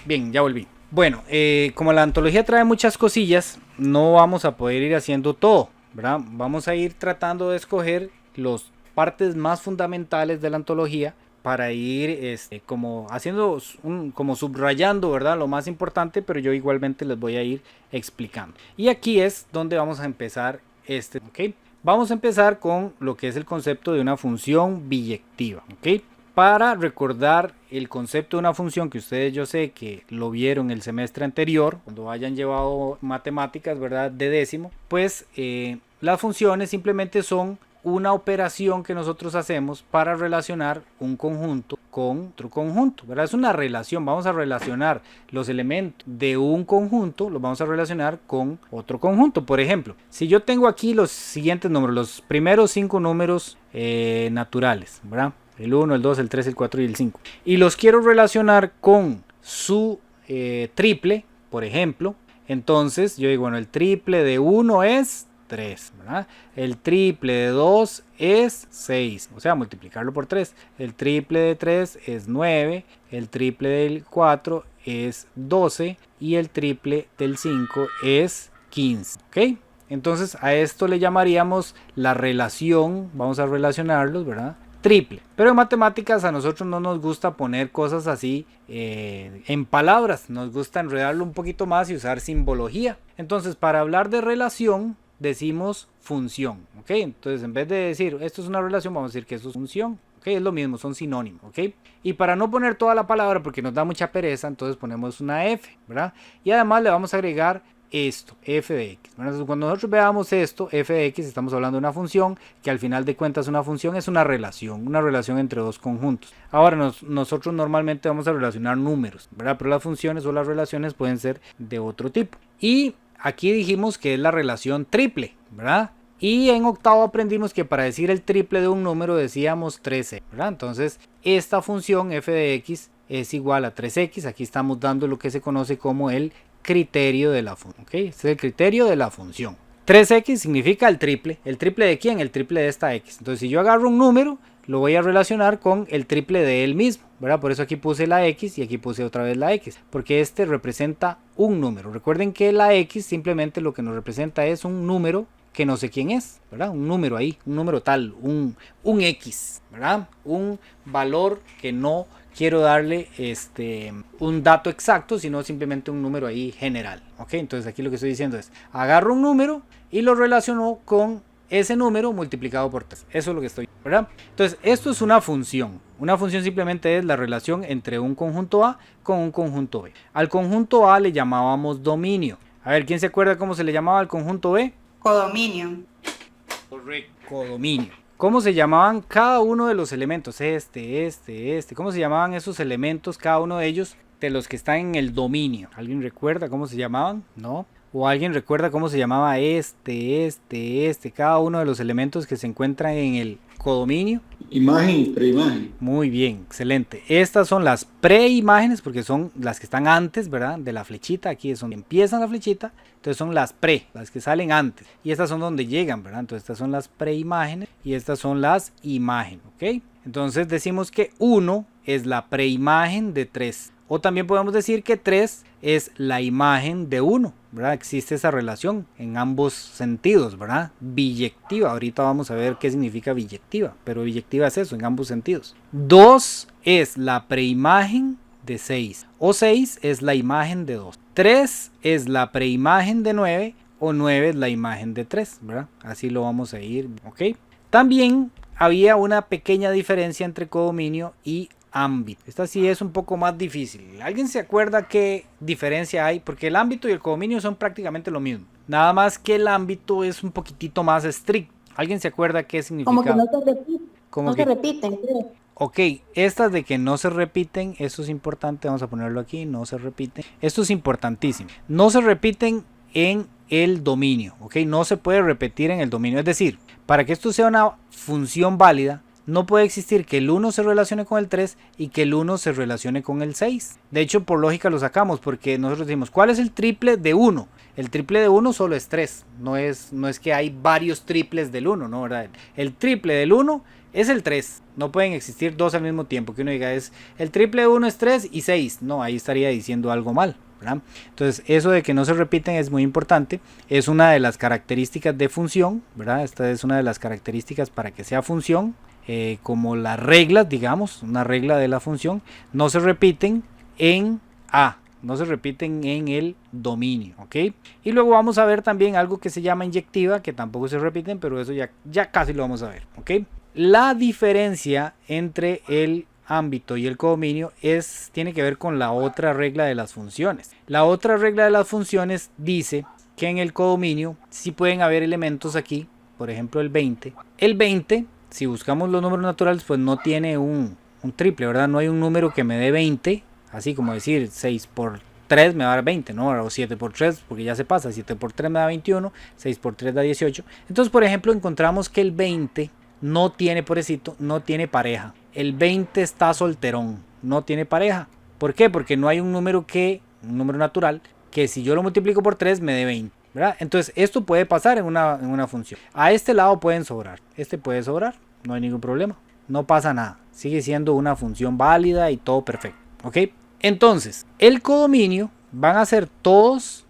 Bien, ya volví. Bueno, como la antología trae muchas cosillas, no vamos a poder ir haciendo todo, ¿verdad? Vamos a ir tratando de escoger las partes más fundamentales de la antología para ir como haciendo, como subrayando, ¿verdad? Lo más importante, pero yo igualmente les voy a ir explicando. Y aquí es donde vamos a empezar ¿ok? Vamos a empezar con lo que es el concepto de una función biyectiva, ¿ok? Para recordar el concepto de una función que ustedes yo sé que lo vieron el semestre anterior, cuando hayan llevado matemáticas, ¿verdad? De décimo, pues las funciones simplemente son una operación que nosotros hacemos para relacionar un conjunto con otro conjunto, ¿verdad? Es una relación, vamos a relacionar los elementos de un conjunto, los vamos a relacionar con otro conjunto. Por ejemplo, si yo tengo aquí los siguientes números, los primeros 5 números naturales, ¿verdad? El 1, el 2, el 3, el 4 y el 5. Y los quiero relacionar con su triple, por ejemplo. Entonces yo digo, bueno, el triple de 1 es 3, ¿verdad? El triple de 2 es 6, o sea, multiplicarlo por 3. El triple de 3 es 9, el triple del 4 es 12 y el triple del 5 es 15, ¿ok? Entonces a esto le llamaríamos la relación, vamos a relacionarlos, ¿verdad? Triple. Pero en matemáticas a nosotros no nos gusta poner cosas así en palabras, nos gusta enredarlo un poquito más y usar simbología. Entonces para hablar de relación decimos función, ¿ok? Entonces en vez de decir esto es una relación, vamos a decir que esto es función, ¿ok? Es lo mismo, son sinónimos, ¿ok? Y para no poner toda la palabra porque nos da mucha pereza, entonces ponemos una F, ¿verdad? Y además le vamos a agregar esto, f de x. Bueno, cuando nosotros veamos esto, f de x, estamos hablando de una función que al final de cuentas una función es una relación entre dos conjuntos. Ahora nosotros normalmente vamos a relacionar números, ¿verdad? Pero las funciones o las relaciones pueden ser de otro tipo. Y aquí dijimos que es la relación triple, ¿verdad? Y en octavo aprendimos que para decir el triple de un número decíamos 3x, ¿verdad? Entonces esta función f de x es igual a 3x. Aquí estamos dando lo que se conoce como el criterio de la función, ¿ok? Este es el criterio de la función. 3x significa el triple de quién, el triple de esta x. Entonces si yo agarro un número, lo voy a relacionar con el triple de él mismo, ¿verdad? Por eso aquí puse la x y aquí puse otra vez la x, porque este representa un número. Recuerden que la x simplemente lo que nos representa es un número que no sé quién es, ¿verdad? Un número ahí, un número tal, un x, ¿verdad? Un valor que no quiero darle un dato exacto, sino simplemente un número ahí general, ¿ok? Entonces aquí lo que estoy diciendo es, agarro un número y lo relaciono con ese número multiplicado por 3. Eso es lo que estoy, ¿verdad? Entonces esto es una función. Una función simplemente es la relación entre un conjunto A con un conjunto B. Al conjunto A le llamábamos dominio. A ver, ¿quién se acuerda cómo se le llamaba al conjunto B? Codominio. Correcto. Codominio. ¿Cómo se llamaban cada uno de los elementos? ¿Cómo se llamaban esos elementos, cada uno de ellos, de los que están en el dominio? ¿Alguien recuerda cómo se llamaban? ¿No? ¿O alguien recuerda cómo se llamaba cada uno de los elementos que se encuentran en el codominio? Imagen y preimagen. Muy bien, excelente. Estas son las preimágenes porque son las que están antes, ¿verdad? De la flechita, aquí es donde empieza la flechita. Entonces son las pre, las que salen antes. Y estas son donde llegan, ¿verdad? Entonces estas son las preimágenes y estas son las imágenes, ¿ok? Entonces decimos que 1 es la preimagen de 3. O también podemos decir que 3 es la imagen de 1, ¿verdad? Existe esa relación en ambos sentidos, ¿verdad? Biyectiva, ahorita vamos a ver qué significa biyectiva, pero biyectiva es eso, en ambos sentidos. 2 es la preimagen de 6, o 6 es la imagen de 2. 3 es la preimagen de 9, o 9 es la imagen de 3, ¿verdad? Así lo vamos a ir, ¿ok? También había una pequeña diferencia entre codominio y ámbito. Esta sí es un poco más difícil. ¿Alguien se acuerda qué diferencia hay? Porque el ámbito y el codominio son prácticamente lo mismo. Nada más que el ámbito es un poquitito más estricto. ¿Alguien se acuerda qué significa? Como que no se repiten. No se repiten, creo. Ok, estas de que no se repiten, eso es importante, vamos a ponerlo aquí, no se repiten. Esto es importantísimo. No se repiten en el dominio, ok, no se puede repetir en el dominio. Es decir, para que esto sea una función válida, no puede existir que el 1 se relacione con el 3 y que el 1 se relacione con el 6. De hecho, por lógica lo sacamos porque nosotros decimos, ¿cuál es el triple de 1? El triple de 1 solo es 3. No es que hay varios triples del 1, ¿no? ¿Verdad? El triple del 1 es el 3. No pueden existir dos al mismo tiempo. Que uno diga es el triple de 1 es 3 y 6. No, ahí estaría diciendo algo mal, ¿verdad? Entonces eso de que no se repiten es muy importante. Es una de las características de función, ¿verdad? Esta es una de las características para que sea función. Como las reglas, digamos, una regla de la función, no se repiten en A. No se repiten en el dominio, ¿ok? Y luego vamos a ver también algo que se llama inyectiva, que tampoco se repiten, pero eso ya casi lo vamos a ver, ¿ok? La diferencia entre el ámbito y el codominio tiene que ver con la otra regla de las funciones. La otra regla de las funciones dice que en el codominio sí pueden haber elementos aquí, por ejemplo el 20. El 20, si buscamos los números naturales, pues no tiene un triple, ¿verdad? No hay un número que me dé 20. Así como decir 6 por 3 me va a dar 20, ¿no? O 7 por 3, porque ya se pasa. 7 por 3 me da 21, 6 por 3 da 18. Entonces, por ejemplo, encontramos que el 20 no tiene, pobrecito, no tiene pareja. El 20 está solterón, no tiene pareja. ¿Por qué? Porque no hay un número natural, que si yo lo multiplico por 3 me dé 20, ¿verdad? Entonces, esto puede pasar en una función. A este lado pueden sobrar. Este puede sobrar, no hay ningún problema. No pasa nada. Sigue siendo una función válida y todo perfecto, ¿ok? Entonces, el codominio van a ser todos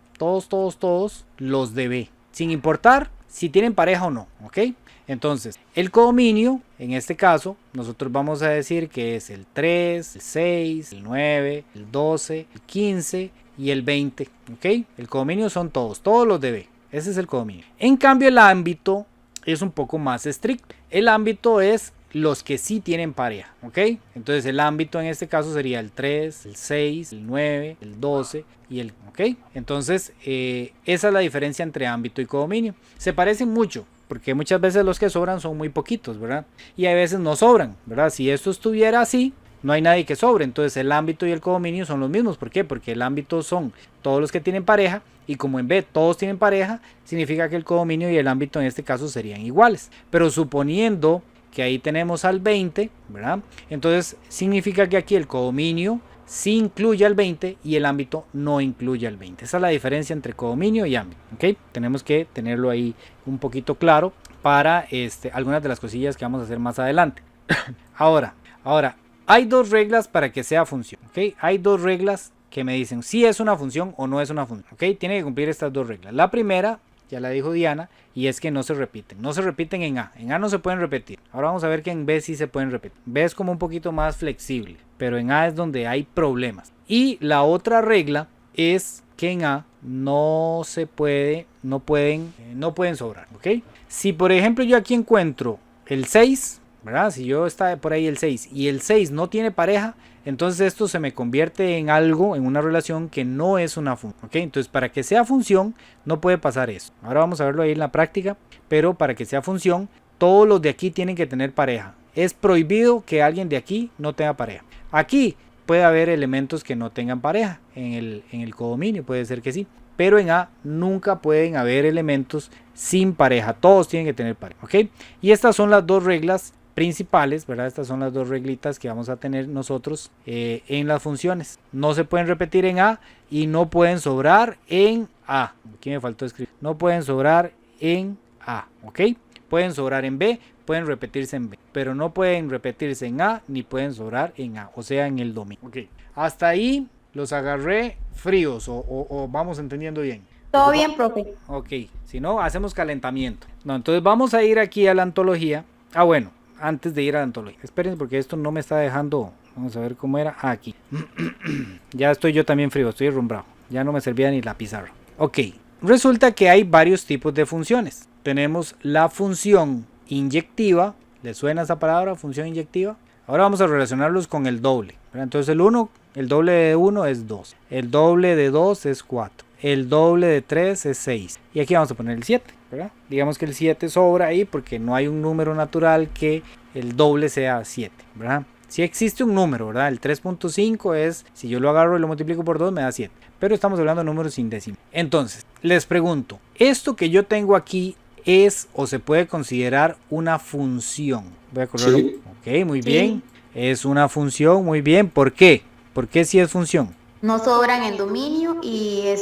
los de B, sin importar si tienen pareja o no, ¿ok? Entonces, el codominio, en este caso, nosotros vamos a decir que es el 3, el 6, el 9, el 12, el 15 y el 20, ¿ok? El codominio son todos los de B, ese es el codominio. En cambio, el ámbito es un poco más estricto. El ámbito es los que sí tienen pareja, ¿ok? Entonces el ámbito en este caso sería el 3, el 6, el 9, el 12 y el, ¿ok? Entonces esa es la diferencia entre ámbito y codominio. Se parecen mucho, porque muchas veces los que sobran son muy poquitos, ¿verdad? Y hay veces no sobran, ¿verdad? Si esto estuviera así, no hay nadie que sobre. Entonces el ámbito y el codominio son los mismos. ¿Por qué? Porque el ámbito son todos los que tienen pareja, y como en B todos tienen pareja, significa que el codominio y el ámbito en este caso serían iguales. Pero suponiendo que ahí tenemos al 20, ¿verdad? Entonces significa que aquí el codominio sí incluye al 20 y el ámbito no incluye al 20. Esa es la diferencia entre codominio y ámbito, ¿ok? Tenemos que tenerlo ahí un poquito claro para algunas de las cosillas que vamos a hacer más adelante. Ahora, hay dos reglas para que sea función, ¿ok? Hay dos reglas que me dicen si es una función o no es una función, ¿ok? Tiene que cumplir estas dos reglas. La primera, ya la dijo Diana, y es que no se repiten en A no se pueden repetir. Ahora vamos a ver que en B sí se pueden repetir. B es como un poquito más flexible, pero en A es donde hay problemas. Y la otra regla es que en A no pueden sobrar, ¿ok? Si por ejemplo yo aquí encuentro el 6, ¿verdad? Si yo está por ahí el 6 y el 6 no tiene pareja, entonces esto se me convierte en algo, en una relación que no es una función, ¿ok? Entonces para que sea función no puede pasar eso. Ahora vamos a verlo ahí en la práctica, pero para que sea función todos los de aquí tienen que tener pareja. Es prohibido que alguien de aquí no tenga pareja. Aquí puede haber elementos que no tengan pareja, en el codominio puede ser que sí, pero en A nunca pueden haber elementos sin pareja, todos tienen que tener pareja, ¿ok? Y estas son las dos reglas principales, ¿verdad? Estas son las dos reglitas que vamos a tener nosotros en las funciones. No se pueden repetir en A y no pueden sobrar en A. Aquí me faltó escribir. No pueden sobrar en A, ¿ok? Pueden sobrar en B, pueden repetirse en B, pero no pueden repetirse en A ni pueden sobrar en A, o sea, en el dominio. Ok, hasta ahí los agarré fríos o vamos entendiendo bien. Todo bien, profe. Ok, si no, hacemos calentamiento. No, entonces vamos a ir aquí a la antología. Ah, bueno, antes de ir a la antología. Esperen porque esto no me está dejando. Vamos a ver cómo era. Ah, aquí. Ya estoy yo también frío, estoy rumbrado. Ya no me servía ni la pizarra. Ok, resulta que hay varios tipos de funciones. Tenemos la función inyectiva. ¿Les suena esa palabra, función inyectiva? Ahora vamos a relacionarlos con el doble. Entonces el doble de 1 es 2. El doble de 2 es 4. El doble de 3 es 6. Y aquí vamos a poner el 7, ¿verdad? Digamos que el 7 sobra ahí porque no hay un número natural que el doble sea 7, ¿verdad? Si existe un número, ¿verdad? El 3.5 es, si yo lo agarro y lo multiplico por 2 me da 7. Pero estamos hablando de números sin décimo. Entonces, les pregunto, ¿esto que yo tengo aquí es o se puede considerar una función? Voy a correrlo. Sí. Ok, muy bien. Es una función, muy bien. ¿Por qué? ¿Por qué si es función? No sobran en dominio y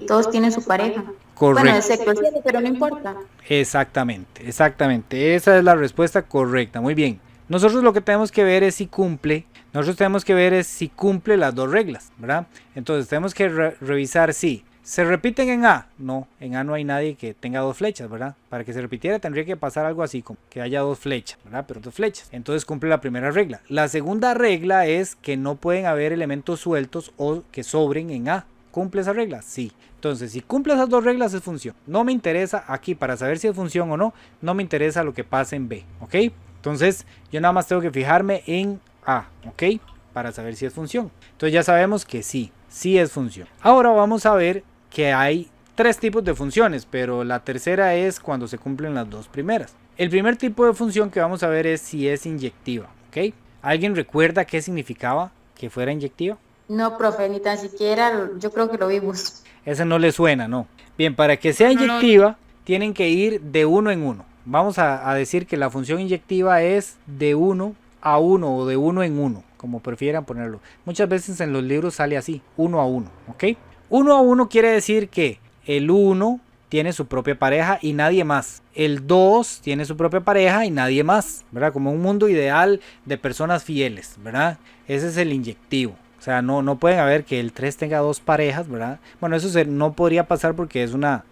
todos tienen su pareja. Correcto. Bueno, excepto el 7, pero no importa. Exactamente, exactamente. Esa es la respuesta correcta. Muy bien. Nosotros lo que tenemos que ver es si cumple. Nosotros tenemos que ver es si cumple las dos reglas, ¿verdad? Entonces tenemos que revisar si se repiten en A. No, en A no hay nadie que tenga dos flechas, ¿verdad? Para que se repitiera tendría que pasar algo así como que haya dos flechas, ¿verdad? Pero dos flechas. Entonces cumple la primera regla. La segunda regla es que no pueden haber elementos sueltos o que sobren en A. ¿Cumple esa regla? Sí. Entonces, si cumple esas dos reglas es función. No me interesa aquí para saber si es función o no. No me interesa lo que pase en B, ¿ok? Entonces, yo nada más tengo que fijarme en A, ¿ok? Para saber si es función. Entonces ya sabemos que sí, sí es función. Ahora vamos a ver que hay tres tipos de funciones, pero la tercera es cuando se cumplen las dos primeras. El primer tipo de función que vamos a ver es si es inyectiva, ¿ok? ¿Alguien recuerda qué significaba que fuera inyectiva? No, profe, ni tan siquiera, yo creo que lo vimos. Ese no le suena, ¿no? Bien, para que sea inyectiva, tienen que ir de uno en uno. Vamos a decir que la función inyectiva es de 1 a 1 o de 1 en 1, como prefieran ponerlo. Muchas veces en los libros sale así, 1 a 1, ¿ok? 1 a 1 quiere decir que el 1 tiene su propia pareja y nadie más. El 2 tiene su propia pareja y nadie más, ¿verdad? Como un mundo ideal de personas fieles, ¿verdad? Ese es el inyectivo. O sea, no pueden haber que el 3 tenga dos parejas, ¿verdad? Bueno, eso no podría pasar porque es una,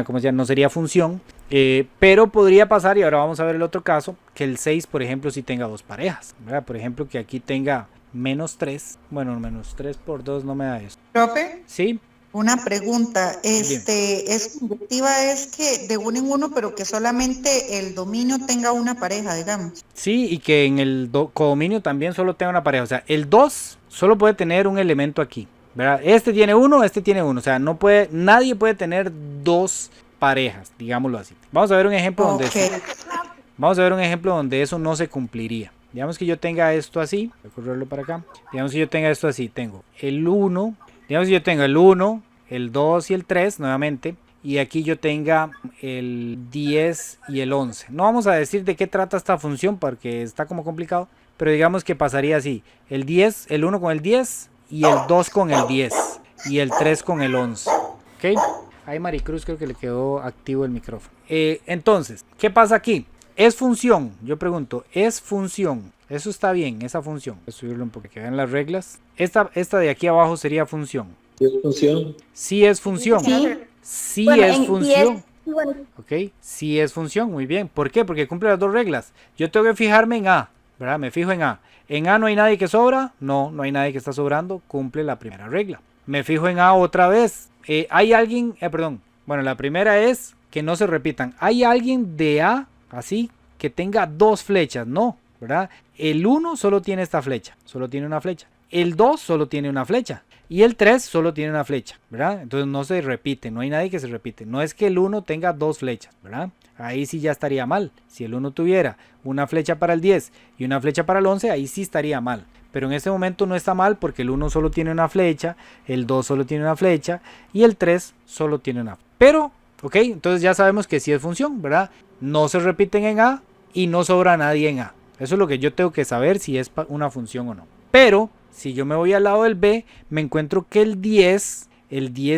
¿cómo se llama? No sería función. Pero podría pasar, y ahora vamos a ver el otro caso, que el 6, por ejemplo, sí tenga dos parejas, ¿verdad? Por ejemplo, que aquí tenga menos 3. Bueno, menos 3 por 2 no me da eso. Profe, ¿Sí? una pregunta. Es inyectiva es que de uno en uno, pero que solamente el dominio tenga una pareja, digamos. Sí, y que en el codominio también solo tenga una pareja. O sea, el 2 solo puede tener un elemento aquí, ¿verdad? Este tiene uno, este tiene uno. O sea, nadie puede tener dos parejas, digámoslo así. Vamos a ver un ejemplo donde eso no se cumpliría. Digamos que yo tenga esto así, voy a correrlo para acá. Digamos que yo tenga esto así, tengo el 1, digamos que yo tenga el 1, el 2 y el 3 nuevamente. Y aquí yo tenga el 10 y el 11. No vamos a decir de qué trata esta función porque está como complicado. Pero digamos que pasaría así. El 10, el 1 con el 10 y el 2 con el 10 y el 3 con el 11. ¿Ok? Ahí Maricruz creo que le quedó activo el micrófono. Entonces, ¿qué pasa aquí? ¿Es función? Yo pregunto, ¿es función? Eso está bien, esa función. Voy a subirlo un poco, que vean las reglas. Esta de aquí abajo sería función. ¿Sí es función? Sí es función. Sí. Sí Bueno, es función. Bueno, Ok, sí es función, muy bien. ¿Por qué? Porque cumple las dos reglas. Yo tengo que fijarme en A, ¿verdad? Me fijo en A. ¿En A no hay nadie que sobra? No, no hay nadie que está sobrando. Cumple la primera regla. Me fijo en A otra vez. ¿Hay alguien? Bueno, la primera es que no se repitan. ¿Hay alguien de A, así, que tenga dos flechas? No, ¿verdad? El 1 solo tiene esta flecha, solo tiene una flecha. El 2 solo tiene una flecha. Y el 3 solo tiene una flecha, ¿verdad? Entonces no se repite, no hay nadie que se repite. No es que el 1 tenga dos flechas, ¿verdad? Ahí sí ya estaría mal. Si el 1 tuviera una flecha para el 10 y una flecha para el 11, ahí sí estaría mal. Pero en este momento no está mal porque el 1 solo tiene una flecha, el 2 solo tiene una flecha y el 3 solo tiene una. Pero, ok, entonces ya sabemos que sí es función, ¿verdad? No se repiten en A y no sobra nadie en A. Eso es lo que yo tengo que saber si es una función o no. Pero si yo me voy al lado del B, me encuentro que el 10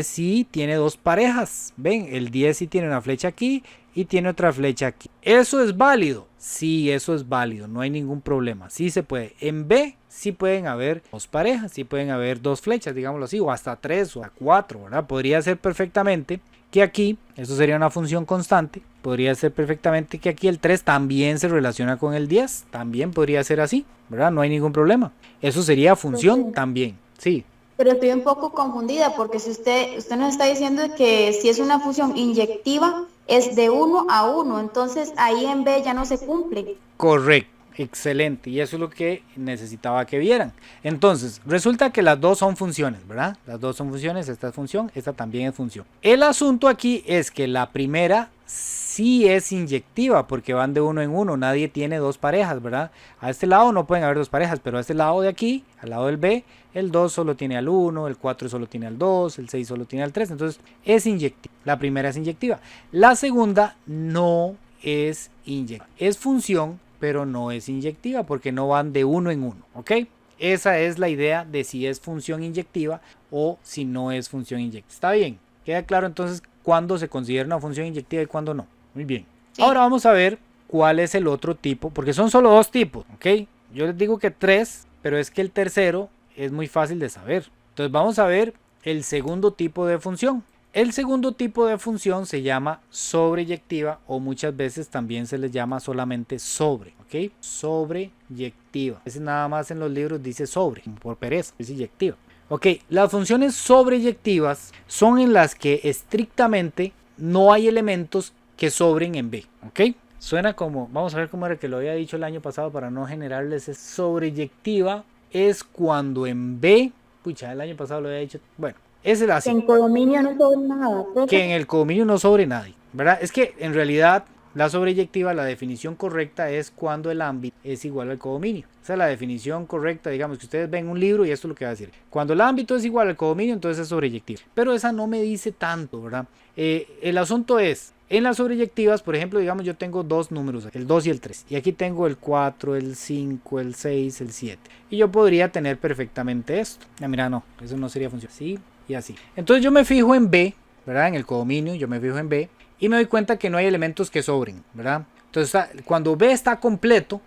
sí tiene dos parejas. Ven, el 10 sí tiene una flecha aquí y tiene otra flecha aquí. ¿Eso es válido? Sí, eso es válido, no hay ningún problema. Sí se puede. En B sí pueden haber dos parejas, sí pueden haber dos flechas, digámoslo así, o hasta 3 o hasta 4, ¿verdad? Podría ser perfectamente que aquí, eso sería una función constante, podría ser perfectamente que aquí el 3 también se relaciona con el 10, también podría ser así, ¿verdad? No hay ningún problema. Eso sería función también, sí. pero estoy un poco confundida porque si usted nos está diciendo que si es una función inyectiva es de 1 a 1, entonces ahí en B ya no se cumple. Correcto. Excelente, y eso es lo que necesitaba que vieran. Entonces, resulta que las dos son funciones, ¿verdad? Las dos son funciones, esta es función, esta también es función. El asunto aquí es que la primera sí es inyectiva porque van de uno en uno, nadie tiene dos parejas, ¿verdad? A este lado no pueden haber dos parejas, pero a este lado de aquí, al lado del B, el 2 solo tiene al 1, el 4 solo tiene al 2, el 6 solo tiene al 3, entonces es inyectiva. La primera es inyectiva. La segunda no es inyectiva, es función, pero no es inyectiva porque no van de uno en uno, ¿ok? Esa es la idea de si es función inyectiva o si no es función inyectiva. ¿Está bien? ¿Queda claro entonces cuándo se considera una función inyectiva y cuándo no? Muy bien. Sí. Ahora vamos a ver cuál es el otro tipo, porque son solo 2 tipos, ¿ok? Yo les digo que 3, pero es que el tercero es muy fácil de saber. Entonces vamos a ver el segundo tipo de función. El segundo tipo de función se llama sobreyectiva o muchas veces también se les llama solamente sobre, ¿ok? Sobreyectiva. Ese nada más en los libros dice sobre, por pereza, es inyectiva. Ok, las funciones sobreyectivas son en las que estrictamente no hay elementos que sobren en B, ¿ok? Suena como, vamos a ver cómo era que lo había dicho el año pasado para no generarles sobreyectiva. Es cuando en B, pucha, el año pasado lo había dicho, bueno, es el así. En codominio no sobre nada, profe. Que en el codominio no sobre nadie, ¿verdad? Es que en realidad la sobreyectiva, la definición correcta es cuando el ámbito es igual al codominio. Esa es la definición correcta, digamos que ustedes ven un libro y esto es lo que va a decir. Cuando el ámbito es igual al codominio, entonces es sobreyectiva. Pero esa no me dice tanto, ¿verdad? El asunto es, en las sobreyectivas, por ejemplo, digamos yo tengo 2 números, el 2 y el 3. Y aquí tengo el 4, el 5, el 6, el 7. Y yo podría tener perfectamente esto. Ah, mira, no, eso no sería función. Sí, y así. Entonces yo me fijo en B, ¿verdad? En el codominio, yo me fijo en B. Y me doy cuenta que no hay elementos que sobren, ¿verdad? Entonces cuando B está completo,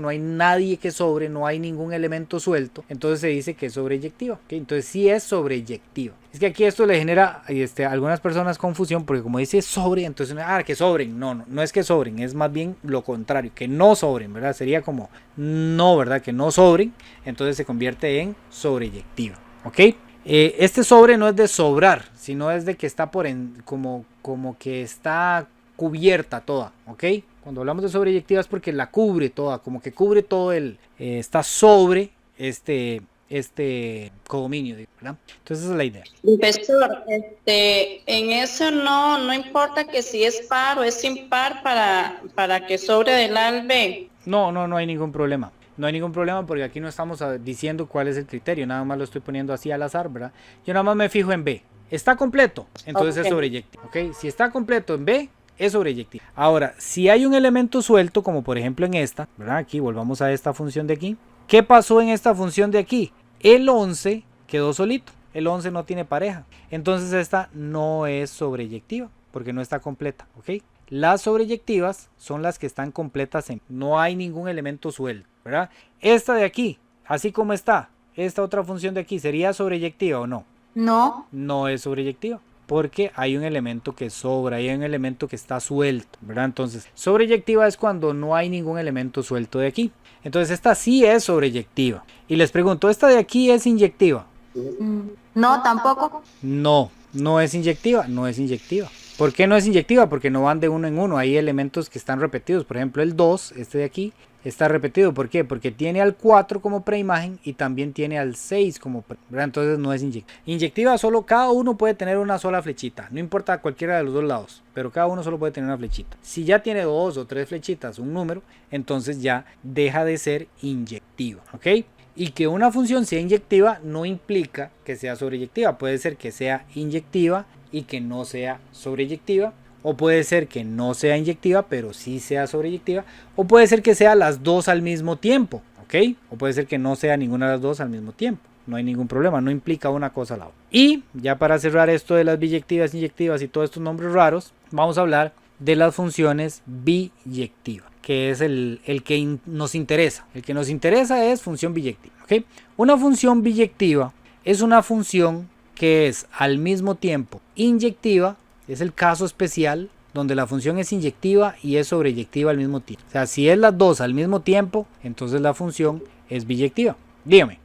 no hay nadie que sobre, no hay ningún elemento suelto, entonces se dice que es sobreyectiva, ¿okay? Entonces sí es sobreyectiva. Es que aquí esto le genera a algunas personas confusión, porque como dice sobre, entonces, que sobren, no es que sobren, es más bien lo contrario, que no sobren, ¿verdad? Sería como no, ¿verdad? Que no sobren, entonces se convierte en sobreyectiva, ¿ok? Este sobre no es de sobrar, sino es de que está como que está cubierta toda, ¿ok? Cuando hablamos de sobreyectiva es porque la cubre toda, como que cubre todo está sobre este codominio, ¿verdad? Entonces esa es la idea. Profesor, en eso no importa que si es par o es impar para que sobre del A al B. No hay ningún problema. No hay ningún problema porque aquí no estamos diciendo cuál es el criterio, nada más lo estoy poniendo así al azar, ¿verdad? Yo nada más me fijo en B. ¿Está completo? Entonces es sobreyectiva, ¿ok? Si está completo en B, es sobreyectiva. Ahora, si hay un elemento suelto, como por ejemplo en esta, ¿verdad? Aquí volvamos a esta función de aquí. ¿Qué pasó en esta función de aquí? El 11 quedó solito. El 11 no tiene pareja. Entonces esta no es sobreyectiva porque no está completa, ¿ok? Las sobreyectivas son las que están completas no hay ningún elemento suelto, ¿verdad? Esta de aquí, así como está, esta otra función de aquí, ¿sería sobreyectiva o no? No. No es sobreyectiva porque hay un elemento que sobra, hay un elemento que está suelto, ¿verdad? Entonces, sobreyectiva es cuando no hay ningún elemento suelto de aquí. Entonces, esta sí es sobreyectiva. Y les pregunto, ¿esta de aquí es inyectiva? No, tampoco. No es inyectiva, no es inyectiva. ¿Por qué no es inyectiva? Porque no van de uno en uno, hay elementos que están repetidos. Por ejemplo, el 2, este de aquí, está repetido. ¿Por qué? Porque tiene al 4 como preimagen y también tiene al 6 como preimagen. Entonces no es inyectiva. Inyectiva solo cada uno puede tener una sola flechita. No importa cualquiera de los dos lados, pero cada uno solo puede tener una flechita. Si ya tiene 2 o 3 flechitas, un número, entonces ya deja de ser inyectiva. ¿Ok? Y que una función sea inyectiva no implica que sea sobreyectiva. Puede ser que sea inyectiva y que no sea sobreyectiva. O puede ser que no sea inyectiva, pero sí sea sobreyectiva. O puede ser que sea las dos al mismo tiempo, ¿ok? O puede ser que no sea ninguna de las dos al mismo tiempo. No hay ningún problema, no implica una cosa a la otra. Y ya para cerrar esto de las biyectivas, inyectivas y todos estos nombres raros, vamos a hablar de las funciones biyectivas, que es el que nos interesa. El que nos interesa es función biyectiva, ¿ok? Una función biyectiva es una función que es al mismo tiempo inyectiva. Es el caso especial donde la función es inyectiva y es sobreyectiva al mismo tiempo. O sea, si es las dos al mismo tiempo, entonces la función es biyectiva. Dígame.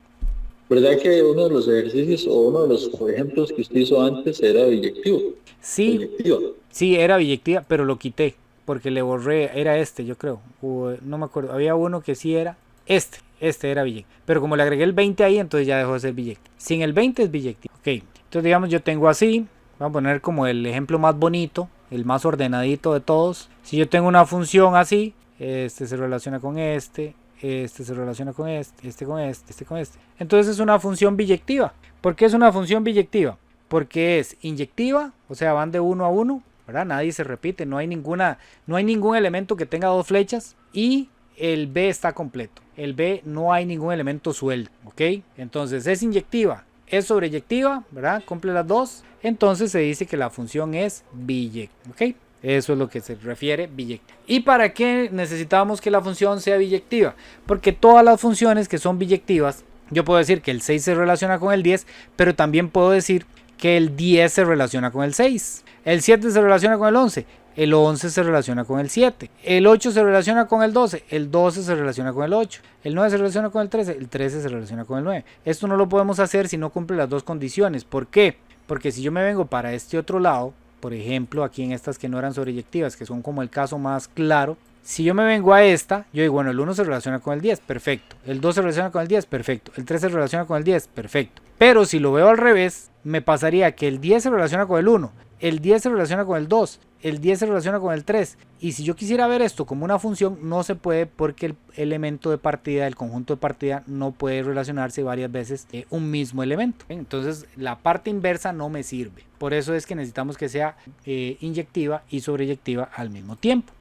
¿Verdad que uno de los ejercicios o uno de los ejemplos que usted hizo antes era biyectivo? Sí, Biyectiva. sí, era biyectiva, pero lo quité porque le borré, era yo creo. No me acuerdo, había uno que sí era este era biyectiva. Pero como le agregué el 20 ahí, entonces ya dejó de ser biyectiva. Sin el 20 es biyectiva. Ok, entonces digamos yo tengo así. Vamos a poner como el ejemplo más bonito, el más ordenadito de todos. Si yo tengo una función así, este se relaciona con este se relaciona con este con este con este. Entonces es una función biyectiva. ¿Por qué es una función biyectiva? Porque es inyectiva, o sea, van de uno a uno, ¿verdad? Nadie se repite, no hay ningún elemento que tenga dos flechas y el B está completo. el B no hay ningún elemento suelto, ¿ok? Entonces es inyectiva, es sobreyectiva, ¿verdad? Cumple las dos, entonces se dice que la función es biyectiva, ¿ok? Eso es lo que se refiere biyectiva. ¿Y para qué necesitamos que la función sea biyectiva? Porque todas las funciones que son biyectivas, yo puedo decir que el 6 se relaciona con el 10, pero también puedo decir que el 10 se relaciona con el 6, el 7 se relaciona con el 11, el 11 se relaciona con el 7, el 8 se relaciona con el 12, el 12 se relaciona con el 8, el 9 se relaciona con el 13 se relaciona con el 9. Esto no lo podemos hacer si no cumple las dos condiciones. ¿Por qué? Porque si yo me vengo para este otro lado, por ejemplo aquí en estas que no eran sobreyectivas, que son como el caso más claro, si yo me vengo a esta, yo digo, bueno, el 1 se relaciona con el 10, perfecto, el 2 se relaciona con el 10, perfecto, el 3 se relaciona con el 10, perfecto. Pero si lo veo al revés, me pasaría que el 10 se relaciona con el 1, el 10 se relaciona con el 2, el 10 se relaciona con el 3, y si yo quisiera ver esto como una función, no se puede, porque el elemento de partida, el conjunto de partida, no puede relacionarse varias veces un mismo elemento. Entonces la parte inversa no me sirve, por eso es que necesitamos que sea inyectiva y sobreyectiva al mismo tiempo.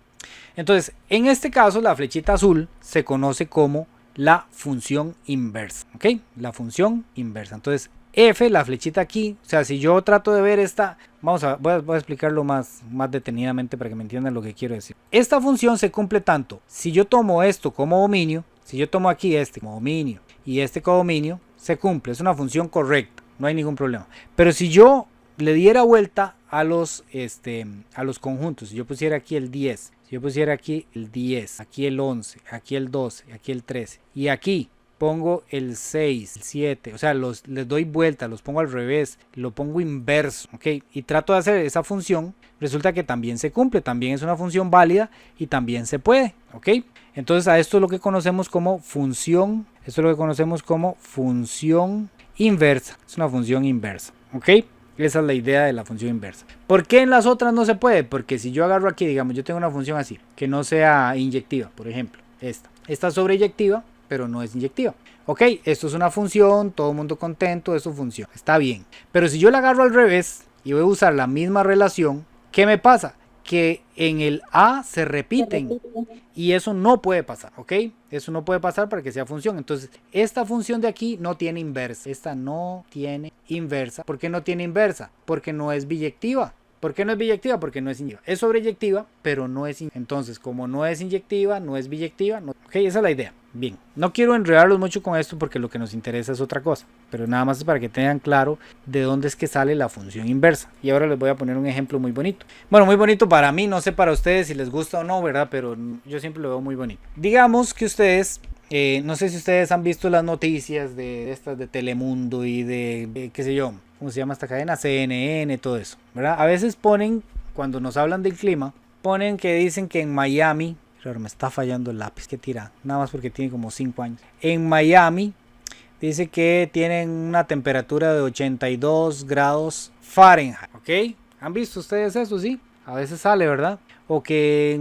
Entonces en este caso la flechita azul se conoce como la función inversa, ¿ok? La función inversa. Entonces F, la flechita aquí, o sea, si yo trato de ver esta, voy a explicarlo más detenidamente para que me entiendan lo que quiero decir. Esta función se cumple tanto si yo tomo esto como dominio, si yo tomo aquí este como dominio y este como dominio, se cumple, es una función correcta, no hay ningún problema. Pero si yo le diera vuelta a los conjuntos, si yo pusiera aquí el 10, si yo pusiera aquí el 10, aquí el 11, aquí el 12, aquí el 13 y aquí pongo el 6, el 7, o sea, les doy vuelta, los pongo al revés, lo pongo inverso, ¿ok? Y trato de hacer esa función, resulta que también se cumple, también es una función válida y también se puede, ¿ok? Entonces a esto es lo que conocemos como función, inversa, es una función inversa, ¿ok? Esa es la idea de la función inversa. ¿Por qué en las otras no se puede? Porque si yo agarro aquí, digamos, yo tengo una función así, que no sea inyectiva, por ejemplo, esta es sobreyectiva, pero no es inyectiva. Ok, esto es una función, todo el mundo contento, eso funciona, está bien. Pero si yo la agarro al revés y voy a usar la misma relación, ¿qué me pasa? Que en el A se repiten y eso no puede pasar, ¿ok? Eso no puede pasar para que sea función. Entonces, esta función de aquí no tiene inversa. Esta no tiene inversa. ¿Por qué no tiene inversa? Porque no es biyectiva. ¿Por qué no es biyectiva? Porque no es inyectiva. Es sobreyectiva, pero no es inyectiva. Entonces, como no es inyectiva, no es biyectiva. No. Ok, esa es la idea. Bien, no quiero enredarlos mucho con esto porque lo que nos interesa es otra cosa. Pero nada más es para que tengan claro de dónde es que sale la función inversa. Y ahora les voy a poner un ejemplo muy bonito. Bueno, muy bonito para mí, no sé para ustedes si les gusta o no, ¿verdad? Pero yo siempre lo veo muy bonito. Digamos que ustedes... no sé si ustedes han visto las noticias de estas de Telemundo y de qué sé yo, ¿cómo se llama esta cadena? CNN, todo eso, ¿verdad? A veces ponen, cuando nos hablan del clima, ponen que dicen que en Miami, claro, me está fallando el lápiz, que tira, nada más porque tiene como 5 años. En Miami dice que tienen una temperatura de 82 grados Fahrenheit, ¿ok? ¿Han visto ustedes eso? Sí, a veces sale, ¿verdad? O que,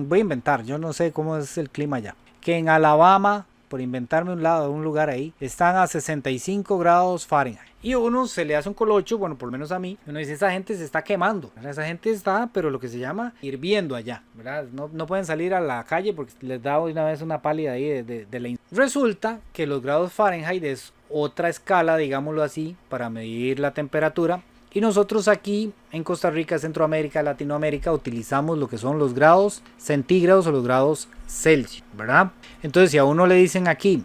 voy a inventar, yo no sé cómo es el clima allá. Que en Alabama, por inventarme un lugar ahí, están a 65 grados Fahrenheit. Y uno se le hace un colocho, bueno, por lo menos a mí, uno dice, esa gente se está quemando, ¿verdad? Esa gente está, pero lo que se llama hirviendo allá, ¿verdad? No pueden salir a la calle porque les da una vez una pálida ahí de la... Resulta que los grados Fahrenheit es otra escala, digámoslo así, para medir la temperatura. Y nosotros aquí en Costa Rica, Centroamérica, Latinoamérica utilizamos lo que son los grados centígrados o los grados Celsius, ¿verdad? Entonces si a uno le dicen aquí,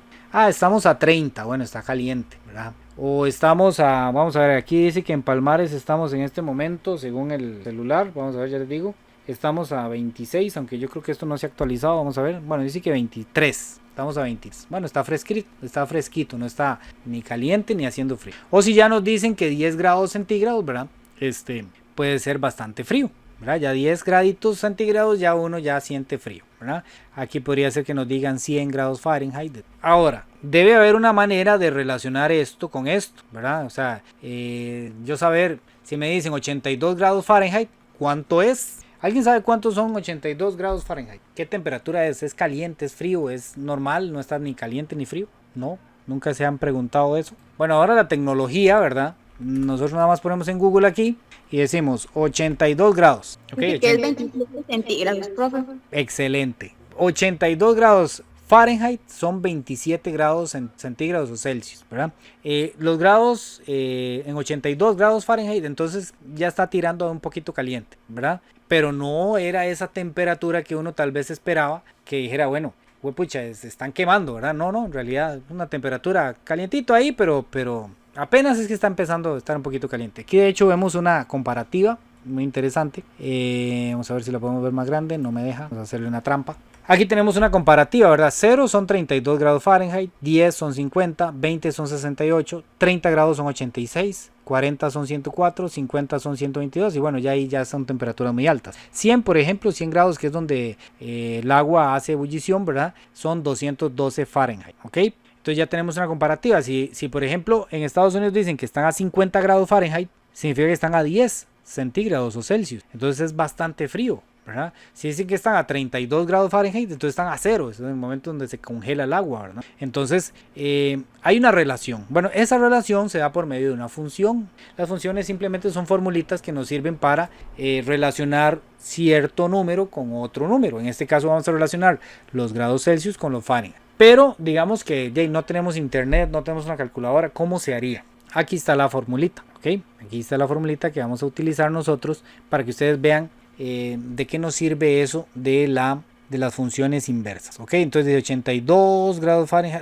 estamos a 30, bueno, está caliente, ¿verdad? O estamos vamos a ver, aquí dice que en Palmares estamos en este momento, según el celular, vamos a ver, ya les digo, estamos a 26, aunque yo creo que esto no se ha actualizado, vamos a ver, bueno, dice que 23. Estamos a 20. Bueno, está fresquito, no está ni caliente ni haciendo frío. O si ya nos dicen que 10 grados centígrados, ¿verdad? Puede ser bastante frío, ¿verdad? Ya 10 graditos centígrados ya uno ya siente frío, ¿verdad? Aquí podría ser que nos digan 100 grados Fahrenheit. Ahora, debe haber una manera de relacionar esto con esto, ¿verdad? O sea, yo saber si me dicen 82 grados Fahrenheit, ¿cuánto es? ¿Alguien sabe cuántos son 82 grados Fahrenheit? ¿Qué temperatura es? ¿Es caliente? ¿Es frío? ¿Es normal? ¿No está ni caliente ni frío? No, nunca se han preguntado eso. Bueno, ahora la tecnología, ¿verdad? Nosotros nada más ponemos en Google aquí y decimos 82 grados. ¿Okay? ¿Qué es 27 centígrados, profe? Excelente. 82 grados Fahrenheit son 27 grados centígrados o Celsius, ¿verdad? Los grados en 82 grados Fahrenheit, entonces ya está tirando a un poquito caliente, ¿verdad? Pero no era esa temperatura que uno tal vez esperaba, que dijera, bueno, pucha, se están quemando, ¿verdad? No, en realidad una temperatura calientito ahí, pero apenas es que está empezando a estar un poquito caliente. Aquí de hecho vemos una comparativa muy interesante. Vamos a ver si la podemos ver más grande, no me deja, vamos a hacerle una trampa. Aquí tenemos una comparativa, ¿verdad? 0 son 32 grados Fahrenheit, 10 son 50, 20 son 68, 30 grados son 86, 40 son 104, 50 son 122 y bueno, ya ahí ya son temperaturas muy altas. 100, por ejemplo, 100 grados, que es donde el agua hace ebullición, ¿verdad? Son 212 Fahrenheit, ¿ok? Entonces ya tenemos una comparativa. Si por ejemplo en Estados Unidos dicen que están a 50 grados Fahrenheit, significa que están a 10 centígrados o Celsius. Entonces es bastante frío, ¿verdad? Si dicen que están a 32 grados Fahrenheit, entonces están a 0, es el momento donde se congela el agua, ¿verdad? Entonces hay una relación. Bueno, esa relación se da por medio de una función. Las funciones simplemente son formulitas que nos sirven para relacionar cierto número con otro número. En este caso vamos a relacionar los grados Celsius con los Fahrenheit. Pero digamos que no tenemos internet, no tenemos una calculadora, ¿cómo se haría? Aquí está la formulita, ¿ok? Aquí está la formulita que vamos a utilizar nosotros para que ustedes vean de qué nos sirve eso de las funciones inversas, ¿ok? Entonces de 82 grados Fahrenheit,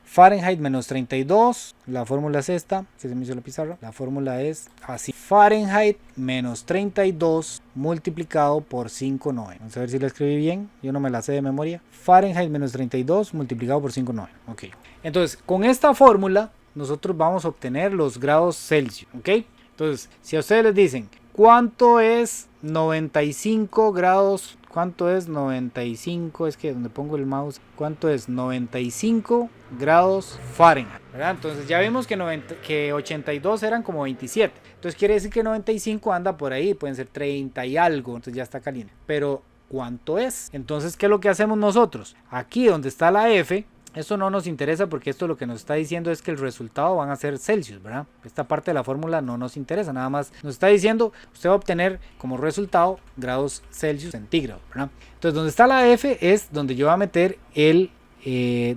Fahrenheit menos 32, la fórmula es esta, que se me hizo la pizarra, la fórmula es así, Fahrenheit menos 32 multiplicado por 5,9, vamos a ver si la escribí bien, yo no me la sé de memoria, Fahrenheit menos 32 multiplicado por 5,9, ok. Entonces con esta fórmula nosotros vamos a obtener los grados Celsius, ¿ok? Entonces si a ustedes les dicen, ¿cuánto es 95 grados? ¿Cuánto es 95? Es que donde pongo el mouse, ¿cuánto es 95 grados Fahrenheit? ¿Verdad? Entonces ya vimos que 82 eran como 27. Entonces quiere decir que 95 anda por ahí, pueden ser 30 y algo, entonces ya está caliente. Pero ¿cuánto es? Entonces, ¿qué es lo que hacemos nosotros? Aquí donde está la F, esto no nos interesa porque esto lo que nos está diciendo es que el resultado van a ser Celsius, ¿verdad? Esta parte de la fórmula no nos interesa, nada más nos está diciendo usted va a obtener como resultado grados Celsius centígrados, ¿verdad? Entonces donde está la F es donde yo voy a meter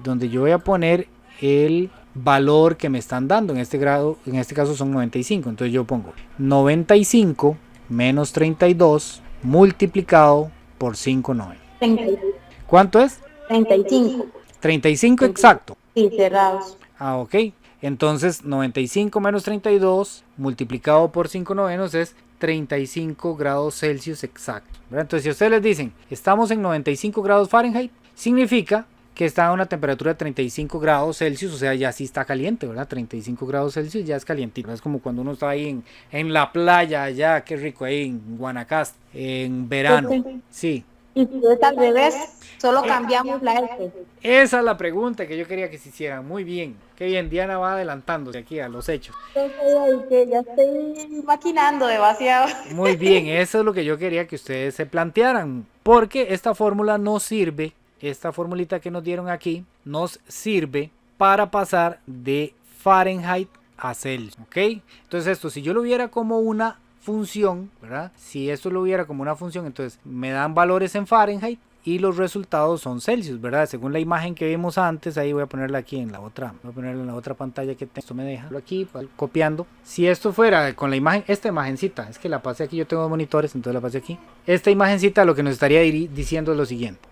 donde yo voy a poner el valor que me están dando, en este caso son 95, entonces yo pongo 95 menos 32 multiplicado por 5,9. ¿Cuánto es? 35. 35 exacto. Sí, cerrados. Ah, ok. Entonces 95 menos 32 multiplicado por 5,9 es 35 grados Celsius exacto, ¿verdad? Entonces si ustedes les dicen estamos en 95 grados Fahrenheit, significa que está a una temperatura de 35 grados Celsius, o sea ya sí está caliente, ¿verdad? 35 grados Celsius ya es calientito. Es como cuando uno está ahí en la playa allá, qué rico, ahí en Guanacaste, en verano. Sí. Y si es al revés, solo cambiamos la F. Esa es la pregunta que yo quería que se hicieran. Muy bien. Qué bien, Diana va adelantándose aquí a los hechos. Ya estoy maquinando demasiado. Muy bien, eso es lo que yo quería que ustedes se plantearan. Porque esta fórmula nos sirve, esta formulita que nos dieron aquí, nos sirve para pasar de Fahrenheit a Celsius. ¿Ok? Entonces esto, si yo lo viera como una función, ¿verdad? Si esto lo hubiera como una función, entonces me dan valores en Fahrenheit y los resultados son Celsius, ¿verdad? Según la imagen que vimos antes, ahí voy a ponerla aquí en la otra, voy a ponerla en la otra pantalla que tengo. Esto me deja aquí copiando. Si esto fuera con la imagen, esta imagencita, es que la pasé aquí, yo tengo monitores, entonces la pasé aquí. Esta imagencita lo que nos estaría diciendo es lo siguiente.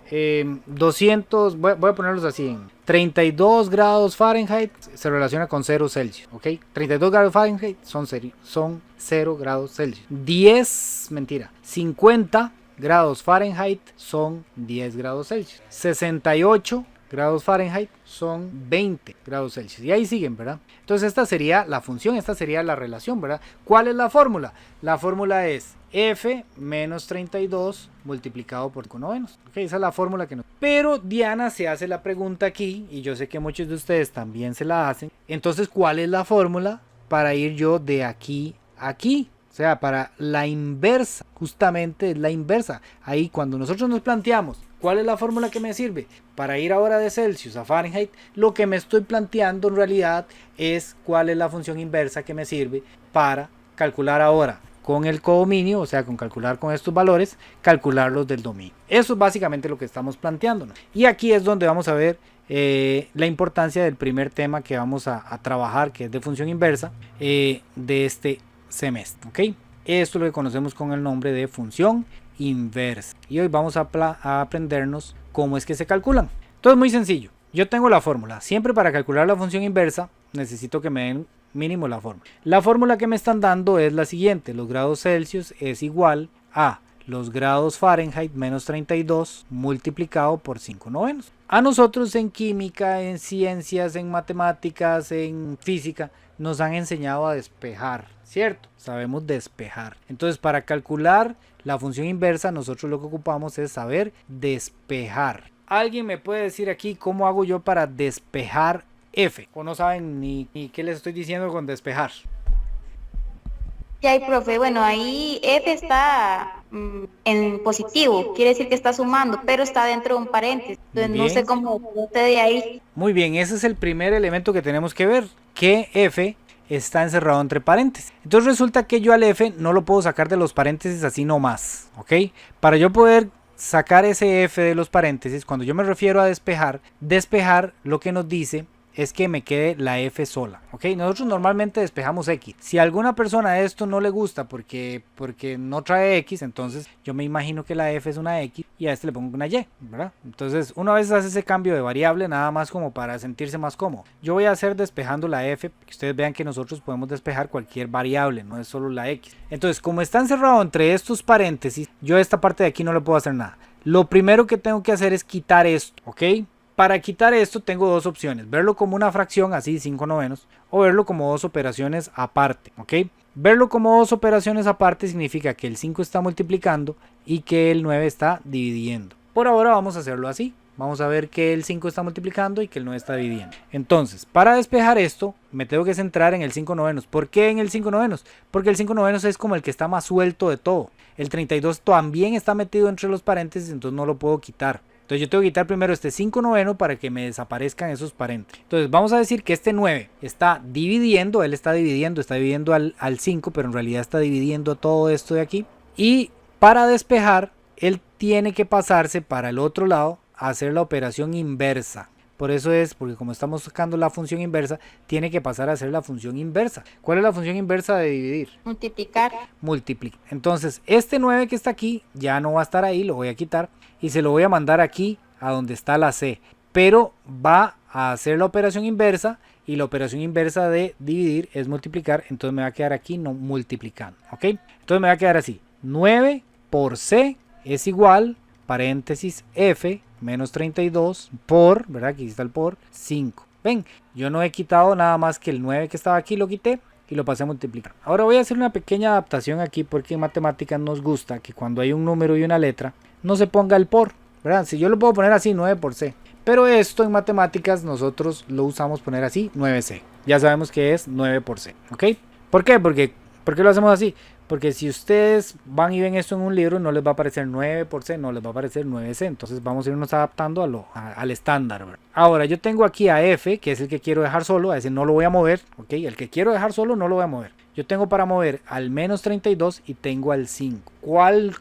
200, voy a ponerlos así, en 32 grados Fahrenheit se relaciona con 0 Celsius, ¿ok? 32 grados Fahrenheit son 0 grados Celsius. 50 grados Fahrenheit son 10 grados Celsius. 68 grados Fahrenheit son 20 grados Celsius. Y ahí siguen, ¿verdad? Entonces esta sería la función, esta sería la relación, ¿verdad? ¿Cuál es la fórmula? La fórmula es F menos 32 multiplicado por 5,9. Okay, esa es la fórmula que nos... Pero Diana se hace la pregunta aquí, y yo sé que muchos de ustedes también se la hacen. Entonces, ¿cuál es la fórmula para ir yo de aquí a aquí? O sea, para la inversa, justamente es la inversa. Ahí cuando nosotros nos planteamos cuál es la fórmula que me sirve para ir ahora de Celsius a Fahrenheit, lo que me estoy planteando en realidad es cuál es la función inversa que me sirve para calcular ahora con el codominio, o sea, con calcular con estos valores, calcular los del dominio. Eso es básicamente lo que estamos planteándonos. Y aquí es donde vamos a ver la importancia del primer tema que vamos a trabajar, que es de función inversa, de este semestre. ¿Ok? Esto es lo que conocemos con el nombre de función inversa. Y hoy vamos a aprendernos cómo es que se calculan. Entonces, muy sencillo. Yo tengo la fórmula. Siempre para calcular la función inversa necesito que me den mínimo la fórmula. La fórmula que me están dando es la siguiente. Los grados Celsius es igual a los grados Fahrenheit menos 32 multiplicado por 5/9. A nosotros en química, en ciencias, en matemáticas, en física, nos han enseñado a despejar, ¿cierto? Sabemos despejar. Entonces, para calcular la función inversa, nosotros lo que ocupamos es saber despejar. ¿Alguien me puede decir aquí cómo hago yo para despejar f? O no saben ni qué les estoy diciendo con despejar. Ya hay, profe, bueno, ahí f está en positivo, quiere decir que está sumando, pero está dentro de un paréntesis, entonces no sé cómo usted de ahí. Muy bien, ese es el primer elemento que tenemos que ver, que f está encerrado entre paréntesis. Entonces resulta que yo al f no lo puedo sacar de los paréntesis así nomás, ¿ok? Para yo poder sacar ese f de los paréntesis, cuando yo me refiero a despejar, despejar lo que nos dice es que me quede la f sola, ¿ok? Nosotros normalmente despejamos x. Si a alguna persona esto no le gusta porque no trae x, entonces yo me imagino que la f es una x y a este le pongo una y, ¿verdad? Entonces una vez hace ese cambio de variable nada más como para sentirse más cómodo. Yo voy a hacer despejando la f, que ustedes vean que nosotros podemos despejar cualquier variable, no es solo la x. Entonces, como está encerrado entre estos paréntesis, yo a esta parte de aquí no le puedo hacer nada. Lo primero que tengo que hacer es quitar esto, ¿ok? Para quitar esto tengo dos opciones, verlo como una fracción, así 5/9, o verlo como dos operaciones aparte, ¿ok? Verlo como dos operaciones aparte significa que el 5 está multiplicando y que el 9 está dividiendo. Por ahora vamos a hacerlo así, vamos a ver que el 5 está multiplicando y que el 9 está dividiendo. Entonces, para despejar esto, me tengo que centrar en el 5/9. ¿Por qué en el 5/9? Porque el 5/9 es como el que está más suelto de todo. El 32 también está metido entre los paréntesis, entonces no lo puedo quitar. Entonces yo tengo que quitar primero este 5/9 para que me desaparezcan esos paréntesis. Entonces vamos a decir que este 9 está dividiendo, él está dividiendo al 5, pero en realidad está dividiendo todo esto de aquí. Y para despejar, él tiene que pasarse para el otro lado a hacer la operación inversa. Por eso es, porque como estamos sacando la función inversa, tiene que pasar a hacer la función inversa. ¿Cuál es la función inversa de dividir? Multiplicar. Multiplicar. Entonces este 9 que está aquí ya no va a estar ahí, lo voy a quitar. Y se lo voy a mandar aquí a donde está la C. Pero va a hacer la operación inversa. Y la operación inversa de dividir es multiplicar. Entonces me va a quedar aquí no multiplicando. ¿Ok? Entonces me va a quedar así. 9 por C es igual, paréntesis F menos 32 por, ¿verdad? Aquí está el por 5. Ven, yo no he quitado nada más que el 9 que estaba aquí, lo quité. Y lo pasé a multiplicar. Ahora voy a hacer una pequeña adaptación aquí porque en matemáticas nos gusta que cuando hay un número y una letra no se ponga el por, ¿verdad? Si yo lo puedo poner así 9 por C, pero esto en matemáticas nosotros lo usamos poner así 9C. Ya sabemos que es 9 por C, ¿ok? ¿Por qué? ¿Por qué lo hacemos así? Porque si ustedes van y ven esto en un libro no les va a aparecer 9 por C, no les va a aparecer 9C. Entonces vamos a irnos adaptando al estándar, ¿verdad? Ahora yo tengo aquí a F, que es el que quiero dejar solo, a ese no lo voy a mover, ¿ok? El que quiero dejar solo no lo voy a mover. Yo tengo para mover al menos 32 y tengo al 5. ¿Cuál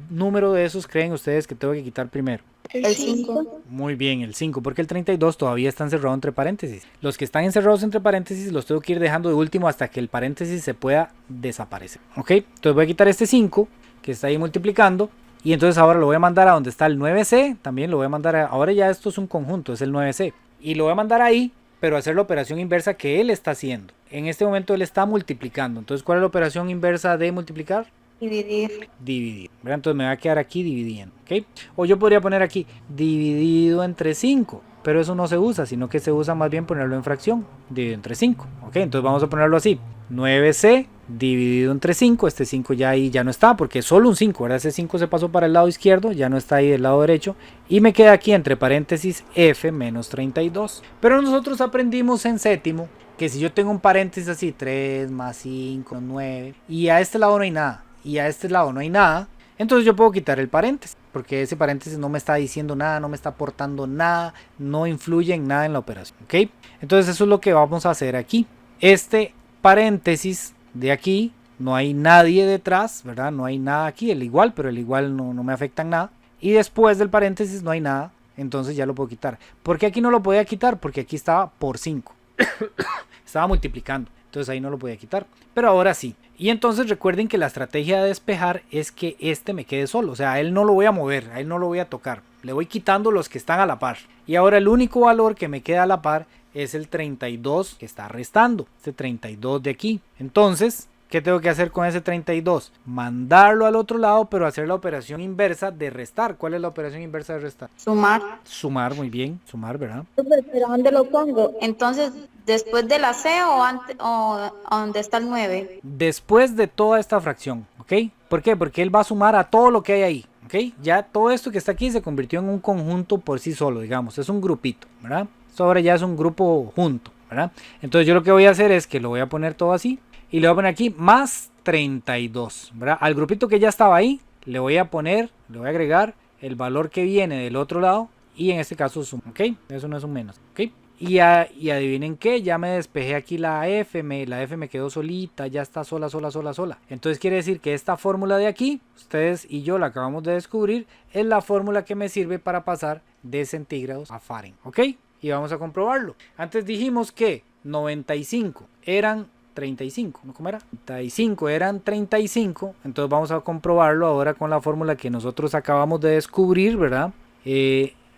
número de esos creen ustedes que tengo que quitar primero? El 5. Muy bien, el 5, porque el 32 todavía está encerrado entre paréntesis. Los que están encerrados entre paréntesis los tengo que ir dejando de último hasta que el paréntesis se pueda desaparecer. ¿Ok? Entonces voy a quitar este 5 que está ahí multiplicando. Y entonces ahora lo voy a mandar a donde está el 9C. También lo voy a mandar ahora ya esto es un conjunto, es el 9C. Y lo voy a mandar ahí, pero hacer la operación inversa que él está haciendo. En este momento él está multiplicando. Entonces, ¿cuál es la operación inversa de multiplicar? Dividir. Dividir. Entonces me va a quedar aquí dividiendo. ¿Ok? O yo podría poner aquí dividido entre 5. Pero eso no se usa, sino que se usa más bien ponerlo en fracción. Dividido entre 5. ¿Ok? Entonces vamos a ponerlo así. 9C dividido entre 5. Este 5 ya ahí ya no está porque es solo un 5. Ahora ese 5 se pasó para el lado izquierdo. Ya no está ahí del lado derecho. Y me queda aquí entre paréntesis F menos 32. Pero nosotros aprendimos en séptimo que si yo tengo un paréntesis así 3 más 5, 9. Y a este lado no hay nada. Y a este lado no hay nada, entonces yo puedo quitar el paréntesis, porque ese paréntesis no me está diciendo nada, no me está aportando nada, no influye en nada en la operación, ¿ok? Entonces eso es lo que vamos a hacer aquí. Este paréntesis de aquí no hay nadie detrás, ¿verdad? No hay nada aquí, el igual, pero el igual no me afecta en nada. Y después del paréntesis no hay nada, entonces ya lo puedo quitar. ¿Por qué aquí no lo podía quitar? Porque aquí estaba por 5. Estaba multiplicando, entonces ahí no lo podía quitar. Pero ahora sí. Y entonces recuerden que la estrategia de despejar es que este me quede solo. O sea, a él no lo voy a mover, a él no lo voy a tocar. Le voy quitando los que están a la par. Y ahora el único valor que me queda a la par es el 32 que está restando. Este 32 de aquí. Entonces, ¿qué tengo que hacer con ese 32? Mandarlo al otro lado, pero hacer la operación inversa de restar. ¿Cuál es la operación inversa de restar? Sumar. Sumar, muy bien. Sumar, ¿verdad? Pero ¿dónde lo pongo? Entonces, ¿después de la C o antes o donde está el 9? Después de toda esta fracción, ¿ok? ¿Por qué? Porque él va a sumar a todo lo que hay ahí, ¿ok? Ya todo esto que está aquí se convirtió en un conjunto por sí solo, digamos. Es un grupito, ¿verdad? Esto ahora ya es un grupo junto, ¿verdad? Entonces yo lo que voy a hacer es que lo voy a poner todo así. Y le voy a poner aquí más 32, ¿verdad? Al grupito que ya estaba ahí, le voy a poner, le voy a agregar el valor que viene del otro lado. Y en este caso suma, ¿ok? Eso no es un menos, ¿ok? Y adivinen qué, ya me despejé aquí la F me quedó solita, ya está sola. Entonces quiere decir que esta fórmula de aquí, ustedes y yo la acabamos de descubrir, es la fórmula que me sirve para pasar de centígrados a Fahrenheit, ¿ok? Y vamos a comprobarlo. Antes dijimos que 95 eran 35, ¿no? ¿Cómo era? 35 eran 35, entonces vamos a comprobarlo ahora con la fórmula que nosotros acabamos de descubrir, ¿verdad?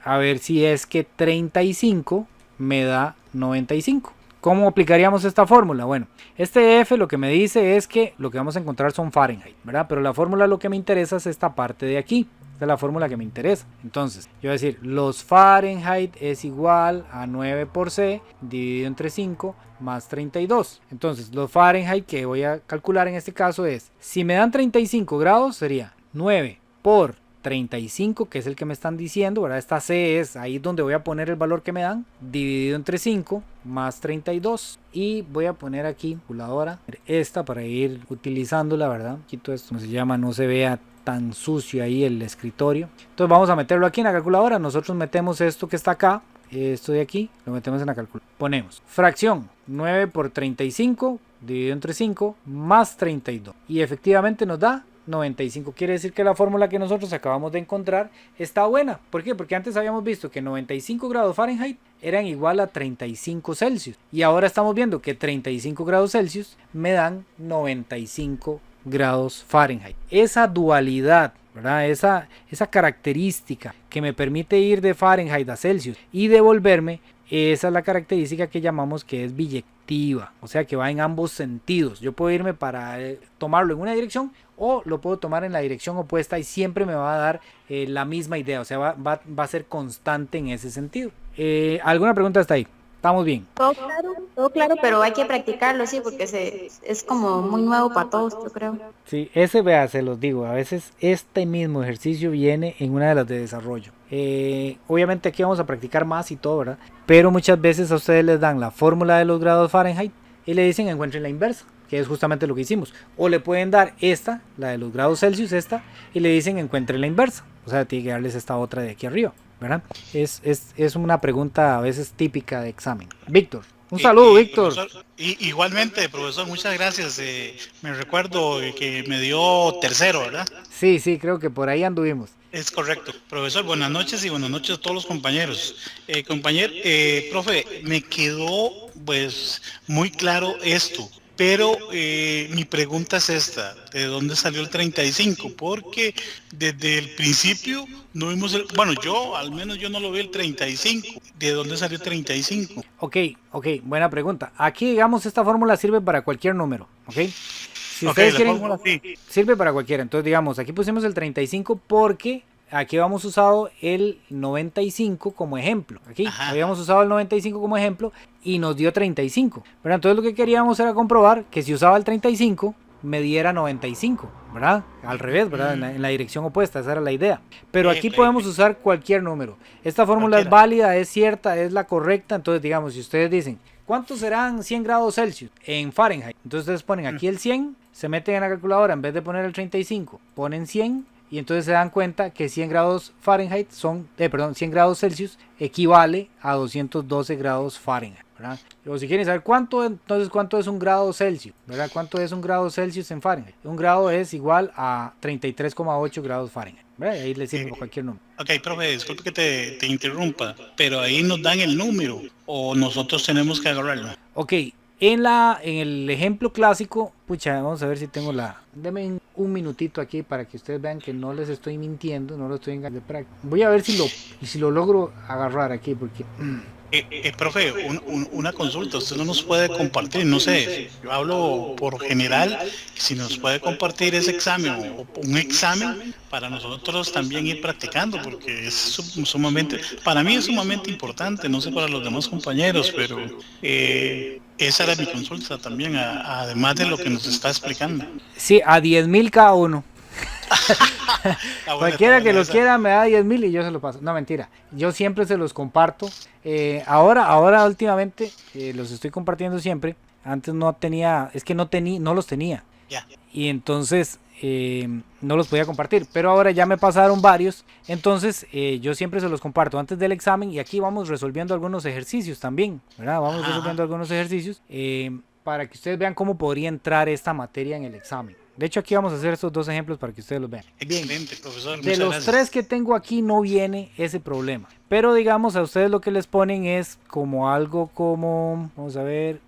A ver si es que 35 me da 95. ¿Cómo aplicaríamos esta fórmula? Bueno, este F lo que me dice es que lo que vamos a encontrar son Fahrenheit, ¿verdad? Pero la fórmula lo que me interesa es esta parte de aquí. Esta es la fórmula que me interesa. Entonces, yo voy a decir, los Fahrenheit es igual a 9 por C dividido entre 5 más 32. Entonces, los Fahrenheit que voy a calcular en este caso es, si me dan 35 grados, sería 9 por 35, que es el que me están diciendo, ¿verdad? Esta C es ahí donde voy a poner el valor que me dan, dividido entre 5 más 32. Y voy a poner aquí calculadora, esta para ir utilizándola, ¿verdad? Quito esto, como se llama, no se vea tan sucio ahí el escritorio. Entonces vamos a meterlo aquí en la calculadora. Nosotros metemos esto que está acá, esto de aquí, lo metemos en la calculadora. Ponemos fracción 9 por 35 dividido entre 5 más 32. Y efectivamente nos da 95. Quiere decir que la fórmula que nosotros acabamos de encontrar está buena. ¿Por qué? Porque antes habíamos visto que 95 grados Fahrenheit eran igual a 35 Celsius. Y ahora estamos viendo que 35 grados Celsius me dan 95 grados Fahrenheit. Esa dualidad, ¿verdad? Esa característica que me permite ir de Fahrenheit a Celsius y devolverme, esa es la característica que llamamos que es biyectiva, o sea que va en ambos sentidos. Yo puedo irme para tomarlo en una dirección o lo puedo tomar en la dirección opuesta y siempre me va a dar la misma idea, o sea va a ser constante en ese sentido. ¿Alguna pregunta hasta ahí? ¿Estamos bien? Todo claro, pero hay que practicarlo, sí, porque es como muy nuevo para todos, yo creo. Sí, ese, vea, se los digo, a veces este mismo ejercicio viene en una de las de desarrollo. Obviamente aquí vamos a practicar más y todo, ¿verdad? Pero muchas veces a ustedes les dan la fórmula de los grados Fahrenheit y le dicen encuentren la inversa, que es justamente lo que hicimos. O le pueden dar esta, la de los grados Celsius, esta, y le dicen encuentren la inversa. O sea, tiene que darles esta otra de aquí arriba, ¿verdad? Es una pregunta a veces típica de examen. Víctor, un saludo, Víctor. Profesor, igualmente, profesor, muchas gracias. Me recuerdo que me dio tercero, ¿verdad? Sí, creo que por ahí anduvimos. Es correcto. Profesor, buenas noches y buenas noches a todos los compañeros. Profe, me quedó pues muy claro esto. Pero mi pregunta es esta, ¿de dónde salió el 35? Porque desde el principio no vimos al menos yo no lo vi el 35. ¿De dónde salió el 35? Ok, buena pregunta. Aquí, digamos, esta fórmula sirve para cualquier número, ¿ok? Si ustedes quieren, sirve para cualquiera. Entonces, digamos, aquí pusimos el 35 porque aquí habíamos usado el 95 como ejemplo. Aquí habíamos usado el 95 como ejemplo y nos dio 35. Pero entonces lo que queríamos era comprobar que si usaba el 35 me diera 95, ¿verdad? Al revés, ¿verdad? En la dirección opuesta, esa era la idea. Pero aquí podemos usar cualquier número. Esta fórmula es válida, es cierta, es la correcta. Entonces, digamos, si ustedes dicen, ¿cuántos serán 100 grados Celsius en Fahrenheit? Entonces ustedes ponen aquí el 100, se meten en la calculadora, en vez de poner el 35, ponen 100 y entonces se dan cuenta que 100 grados Fahrenheit 100 grados Celsius equivale a 212 grados Fahrenheit, ¿verdad? O si quieren saber cuánto es un grado Celsius, ¿verdad? ¿Cuánto es un grado Celsius en Fahrenheit? Un grado es igual a 33,8 grados Fahrenheit, ¿verdad? Ahí le sirve cualquier número. Ok, profe, disculpe que te interrumpa, pero ahí nos dan el número o nosotros tenemos que agarrarlo. Ok, en el ejemplo clásico, pucha, vamos a ver si tengo deme un minutito aquí para que ustedes vean que no les estoy mintiendo, no lo estoy engañando de práctica. Voy a ver si lo logro agarrar aquí, porque... Profe, una consulta, usted no nos puede compartir, no sé, yo hablo por general, si nos puede compartir ese examen o un examen para nosotros también ir practicando, porque es sumamente, para mí es sumamente importante, no sé para los demás compañeros, pero esa era mi consulta también, además de lo que nos está explicando. Sí, a 10,000 cada uno. Cualquiera que lo quiera me da 10,000 y yo se lo paso. No, mentira, yo siempre se los comparto. Ahora últimamente los estoy compartiendo siempre. Antes no los tenía. Ya. Y entonces no los podía compartir, pero ahora ya me pasaron varios, entonces yo siempre se los comparto antes del examen, y aquí vamos resolviendo algunos ejercicios también, ¿verdad? Vamos resolviendo algunos ejercicios para que ustedes vean cómo podría entrar esta materia en el examen. De hecho, aquí vamos a hacer estos dos ejemplos para que ustedes los vean. Excelente, profesor. De los tres que tengo aquí no viene ese problema, pero digamos a ustedes lo que les ponen es como algo como, vamos a ver,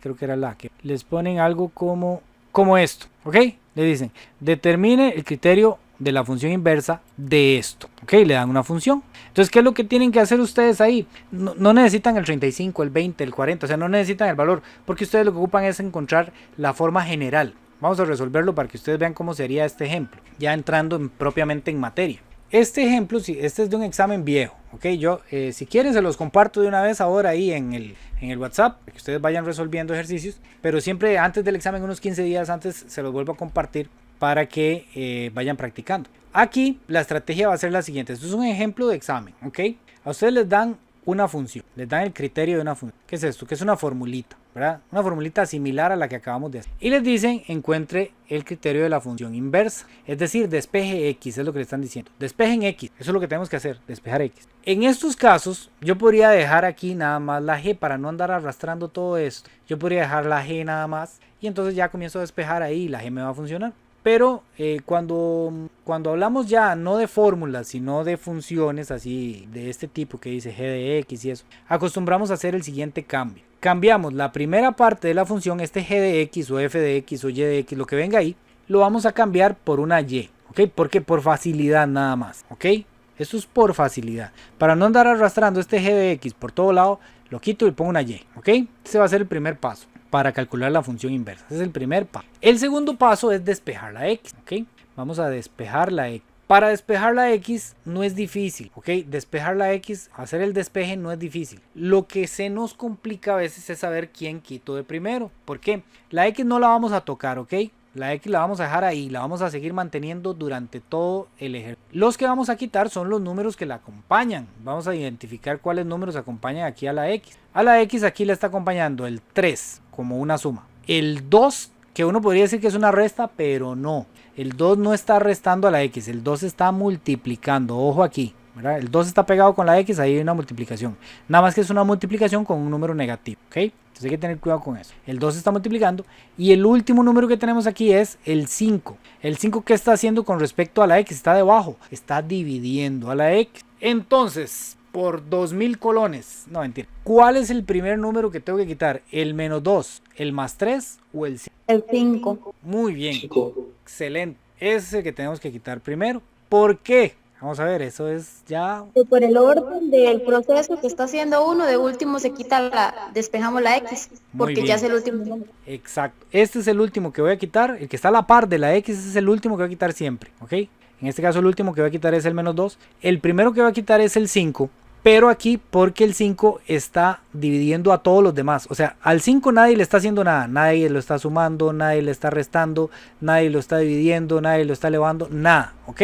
creo que era que les ponen algo como esto, ¿ok? Le dicen, determine el criterio de la función inversa de esto, ¿ok? Le dan una función. Entonces, ¿qué es lo que tienen que hacer ustedes ahí? No necesitan el 35, el 20, el 40, o sea, no necesitan el valor, porque ustedes lo que ocupan es encontrar la forma general. Vamos a resolverlo para que ustedes vean cómo sería este ejemplo, ya entrando propiamente en materia. Este ejemplo, este es de un examen viejo, ¿ok? Yo, si quieren, se los comparto de una vez ahora ahí en el WhatsApp, para que ustedes vayan resolviendo ejercicios, pero siempre antes del examen, unos 15 días antes, se los vuelvo a compartir para que vayan practicando. Aquí la estrategia va a ser la siguiente. Esto es un ejemplo de examen, ¿ok? A ustedes les dan una función, les dan el criterio de una función. ¿Qué es esto? Que es una formulita, ¿verdad? Una formulita similar a la que acabamos de hacer. Y les dicen, encuentre el criterio de la función inversa. Es decir, despeje X, es lo que le están diciendo. Despejen X, eso es lo que tenemos que hacer, despejar X. En estos casos, yo podría dejar aquí nada más la G para no andar arrastrando todo esto. Yo podría dejar la G nada más y entonces ya comienzo a despejar ahí y la G me va a funcionar. Pero cuando hablamos ya no de fórmulas, sino de funciones así de este tipo que dice g de x y eso, acostumbramos a hacer el siguiente cambio. Cambiamos la primera parte de la función, g de x o f de x o y de x, lo que venga ahí, lo vamos a cambiar por una y, ¿ok? Porque por facilidad nada más, ¿ok? Esto es por facilidad. Para no andar arrastrando g de x por todo lado, lo quito y pongo una y, ¿ok? Este va a ser el primer paso para calcular la función inversa. Ese es el primer paso. El segundo paso es despejar la x, ¿ok? Vamos a despejar la x. Para despejar la x no es difícil, ¿ok? Despejar la x, hacer el despeje no es difícil. Lo que se nos complica a veces es saber quién quito de primero. ¿Por qué? La x no la vamos a tocar, ¿ok? La x la vamos a dejar ahí, la vamos a seguir manteniendo durante todo el ejercicio. Los que vamos a quitar son los números que la acompañan. Vamos a identificar cuáles números acompañan aquí a la x. A la x aquí le está acompañando el 3 como una suma. El 2, que uno podría decir que es una resta, pero no. El 2 no está restando a la x, el 2 está multiplicando. Ojo aquí, ¿verdad? El 2 está pegado con la x, ahí hay una multiplicación. Nada más que es una multiplicación con un número negativo, ¿ok? Entonces hay que tener cuidado con eso. El 2 está multiplicando y el último número que tenemos aquí es el 5. El 5, ¿qué está haciendo con respecto a la x? Está debajo, está dividiendo a la x. Entonces, por 2000 colones, no mentira, ¿cuál es el primer número que tengo que quitar? ¿El menos 2, el más 3 o el 5? El 5. Muy bien, excelente. Ese es el que tenemos que quitar primero. ¿Por qué? Vamos a ver, eso es ya... Por el orden del proceso que está haciendo uno, de último se quita despejamos la X, porque ya es el último número. Exacto, este es el último que voy a quitar, el que está a la par de la X, ese es el último que voy a quitar siempre, ¿ok? En este caso el último que voy a quitar es el menos 2, el primero que voy a quitar es el 5, pero aquí porque el 5 está dividiendo a todos los demás, o sea, al 5 nadie le está haciendo nada, nadie lo está sumando, nadie le está restando, nadie lo está dividiendo, nadie lo está elevando, nada, ¿ok?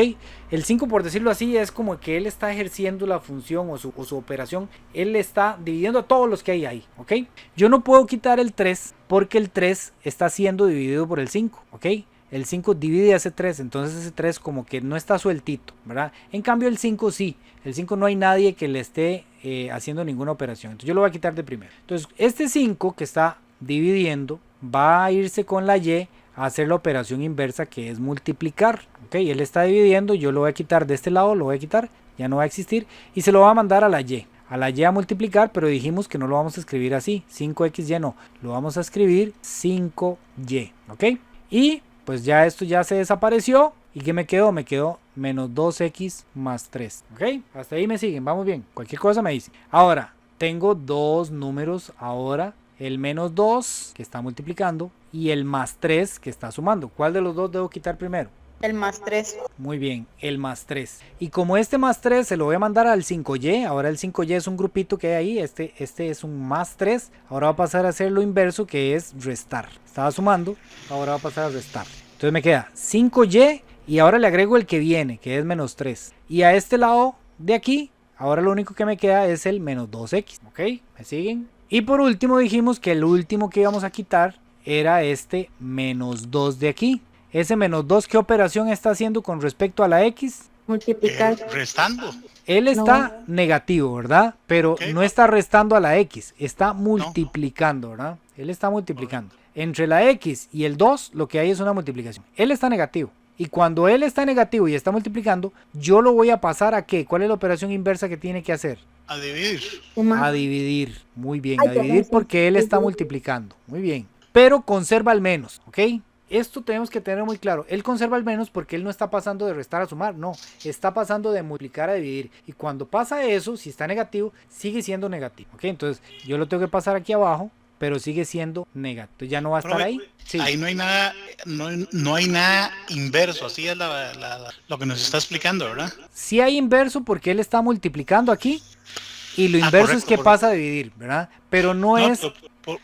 El 5, por decirlo así, es como que él está ejerciendo la función o su operación, él le está dividiendo a todos los que hay ahí, ¿ok? Yo no puedo quitar el 3 porque el 3 está siendo dividido por el 5, ¿ok? el 5 divide a ese 3, entonces ese 3 como que no está sueltito, ¿verdad? En cambio el 5 sí, el 5 no hay nadie que le esté haciendo ninguna operación, entonces yo lo voy a quitar de primero. Entonces este 5 que está dividiendo va a irse con la Y a hacer la operación inversa, que es multiplicar, ¿ok? Él está dividiendo, yo lo voy a quitar de este lado, lo voy a quitar, ya no va a existir, y se lo va a mandar a la Y a multiplicar, pero dijimos que no lo vamos a escribir así, 5xy no, lo vamos a escribir 5y, ¿ok? Y pues ya esto ya se desapareció, ¿y qué me quedó? Me quedó menos 2x más 3, ¿ok? Hasta ahí me siguen, vamos bien, cualquier cosa me dicen. Ahora, tengo dos números ahora, el menos 2 que está multiplicando y el más 3 que está sumando. ¿Cuál de los dos debo quitar primero? El más 3. Muy bien, el más 3. Y como este más 3 se lo voy a mandar al 5y, ahora el 5y es un grupito que hay ahí, este es un más 3, ahora va a pasar a hacer lo inverso, que es restar. Estaba sumando, ahora va a pasar a restar. Entonces me queda 5y y ahora le agrego el que viene, que es menos 3. Y a este lado de aquí, ahora lo único que me queda es el menos 2x, ¿ok? ¿Me siguen? Y por último dijimos que el último que íbamos a quitar era este menos 2 de aquí. Ese menos 2, ¿qué operación está haciendo con respecto a la x? Multiplicar. Restando. Él está negativo, ¿verdad? Pero Ok. no está restando a la x, está multiplicando, ¿verdad? Él está multiplicando. Entre la x y el 2 lo que hay es una multiplicación. Él está negativo. Y cuando él está negativo y está multiplicando, yo lo voy a pasar a ¿qué? ¿Cuál es la operación inversa que tiene que hacer? A dividir. A dividir. Muy bien, a dividir porque él está multiplicando. Muy bien. Pero conserva el menos, ¿ok? Esto tenemos que tener muy claro. Él conserva el menos porque él no está pasando de restar a sumar. No, está pasando de multiplicar a dividir. Y cuando pasa eso, si está negativo, sigue siendo negativo, ¿ok? Entonces yo lo tengo que pasar aquí abajo, pero sigue siendo negativo. Ya no va a estar ahí. Sí. Ahí no hay nada, no hay nada inverso, así es lo que nos está explicando, ¿verdad? Sí hay inverso porque él está multiplicando aquí. Y lo inverso correcto, es que pasa a dividir, ¿verdad? Pero no es...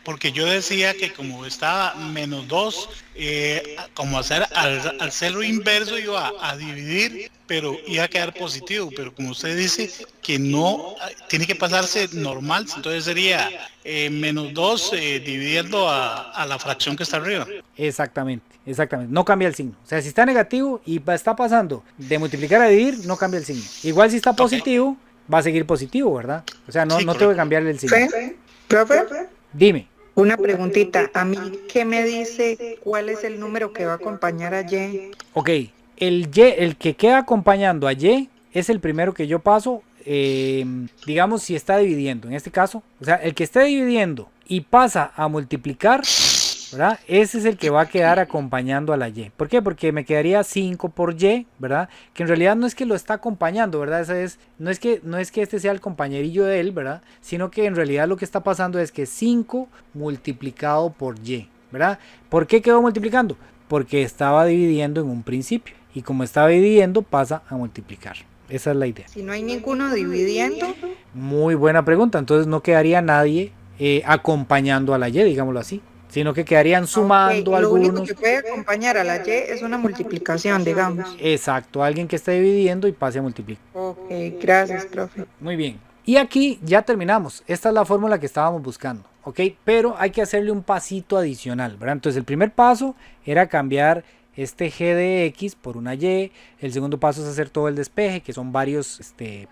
Porque yo decía que como estaba menos 2, como al hacer lo inverso iba a dividir, pero iba a quedar positivo. Pero como usted dice que no, tiene que pasarse normal, entonces sería menos 2 dividiendo a la fracción que está arriba. Exactamente, exactamente. No cambia el signo. O sea, si está negativo y está pasando de multiplicar a dividir, no cambia el signo. Igual si está positivo, va a seguir positivo, ¿verdad? O sea, no, Sí, no tengo que cambiarle el signo. ¿Profe? Dime. Una preguntita. ¿A mí qué me dice cuál es el número que va a acompañar a Y? Ok, el que queda acompañando a Y es el primero que yo paso, digamos, si está dividiendo. En este caso, o sea, el que esté dividiendo y pasa a multiplicar, ¿verdad? Ese es el que va a quedar acompañando a la Y. ¿Por qué? Porque me quedaría 5 por Y, ¿verdad? Que en realidad no es que lo está acompañando, ¿verdad? No es que este sea el compañerillo de él, ¿verdad? Sino que en realidad lo que está pasando es que 5 multiplicado por Y, ¿verdad? ¿Por qué quedó multiplicando? Porque estaba dividiendo en un principio. Y como estaba dividiendo, pasa a multiplicar. Esa es la idea. Si no hay ninguno dividiendo, Muy buena pregunta. Entonces no quedaría nadie acompañando a la Y, digámoslo así. Sino que quedarían sumando lo algunos. único que puede acompañar a la Y es una multiplicación, digamos. Exacto, alguien que esté dividiendo y pase a multiplicar. Ok, gracias, profe. Muy bien. Y aquí ya terminamos. Esta es la fórmula que estábamos buscando, ¿ok? Pero hay que hacerle un pasito adicional, ¿verdad? Entonces el primer paso era cambiar este g de x por una y. El segundo paso es hacer todo el despeje, que son varios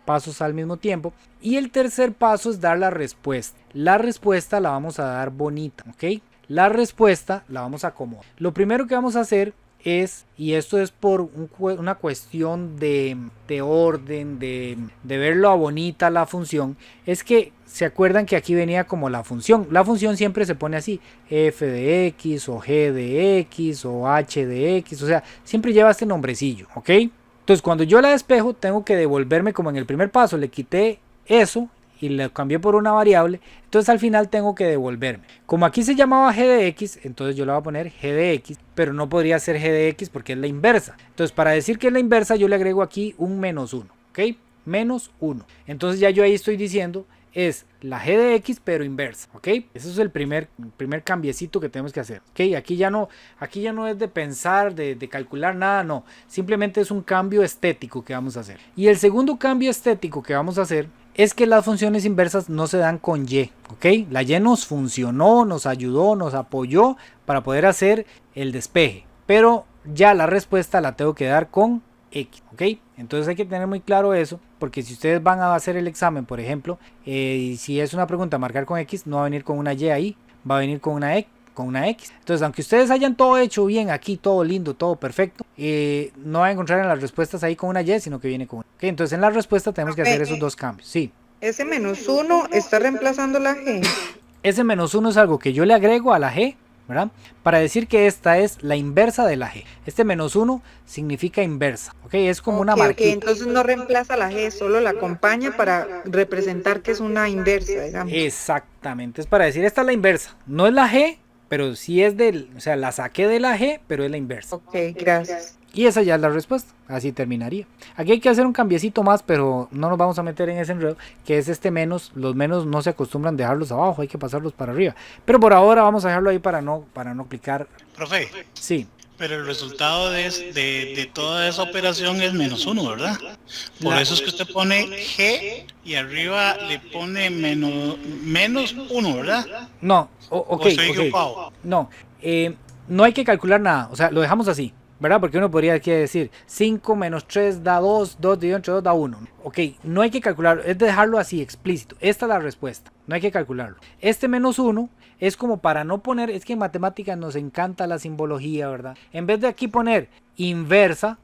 pasos al mismo tiempo. Y el tercer paso es dar la respuesta. La respuesta la vamos a dar bonita, ¿ok? La respuesta la vamos a acomodar. Lo primero que vamos a hacer es, y esto es por una cuestión de orden, de verlo a bonita la función, es que se acuerdan que aquí venía como la función. La función siempre se pone así, f de x o g de x o h de x, o sea, siempre lleva este nombrecillo, ¿ok? Entonces cuando yo la despejo tengo que devolverme como en el primer paso, le quité eso y le cambié por una variable, entonces al final tengo que devolverme. Como aquí se llamaba g de x, entonces yo le voy a poner g de x, pero no podría ser g de x porque es la inversa. Entonces para decir que es la inversa yo le agrego aquí un menos 1, ¿ok? Menos 1. Entonces ya yo ahí estoy diciendo es la g de x pero inversa, ¿ok? Ese es el primer cambiecito que tenemos que hacer, ¿ok? Aquí ya no es de pensar, de calcular nada, no. Simplemente es un cambio estético que vamos a hacer. Y el segundo cambio estético que vamos a hacer es que las funciones inversas no se dan con y, ¿ok? La y nos funcionó, nos ayudó, nos apoyó para poder hacer el despeje. Pero ya la respuesta la tengo que dar con X, ¿ok? Entonces hay que tener muy claro eso, porque si ustedes van a hacer el examen, por ejemplo, y si es una pregunta marcar con X, no va a venir con una Y ahí, va a venir con una X. Entonces, aunque ustedes hayan todo hecho bien aquí, todo lindo, todo perfecto, no va a encontrar en las respuestas ahí con una Y, sino que viene con una. ¿Okay? Entonces, en la respuesta tenemos que hacer esos dos cambios. Sí. Ese -1 está reemplazando la G. Ese -1 es algo que yo le agrego a la G, ¿verdad? Para decir que esta es la inversa de la G. Este -1 significa inversa, ¿ok? Es como una marquita. Entonces no reemplaza la G, solo la acompaña para representar que es una inversa, digamos. Exactamente, es para decir esta es la inversa. No es la G, pero sí es o sea, la saqué de la G, pero es la inversa. Ok, gracias. Y esa ya es la respuesta, así terminaría. Aquí hay que hacer un cambiecito más, pero no nos vamos a meter en ese enredo, que es este menos. Los menos no se acostumbran a dejarlos abajo, hay que pasarlos para arriba. Pero por ahora vamos a dejarlo ahí para no clicar. Profe. Sí. Pero el resultado de toda esa operación es -1, ¿verdad? Por eso es que usted pone G y arriba le pone menos 1, ¿verdad? No, ok. No, no hay que calcular nada, o sea, lo dejamos así, ¿verdad? Porque uno podría aquí decir 5 menos 3 da 2, 2 dividido entre 2 da 1. Ok, no hay que calcular, es dejarlo así explícito. Esta es la respuesta, no hay que calcularlo. Este -1 es como para no poner, es que en matemáticas nos encanta la simbología, ¿verdad? En vez de aquí poner inversa,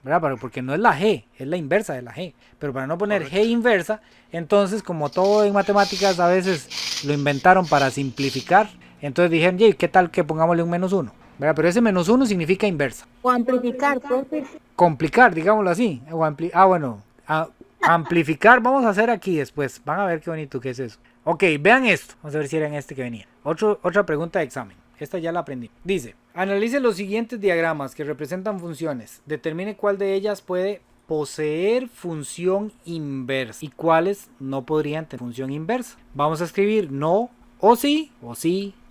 ¿verdad? Porque no es la G, es la inversa de la G. Pero para no poner G inversa, entonces como todo en matemáticas a veces lo inventaron para simplificar, entonces dijeron, ¿qué tal que pongámosle un -1? ¿Verdad? Pero ese -1 significa inversa. O amplificar, profe. Complicar, digámoslo así. Amplificar vamos a hacer aquí después. Van a ver qué bonito que es eso. Ok, vean esto. Vamos a ver si era en este que venía. Otra pregunta de examen. Esta ya la aprendí. Dice, analice los siguientes diagramas que representan funciones. Determine cuál de ellas puede poseer función inversa y cuáles no podrían tener función inversa. Vamos a escribir no o sí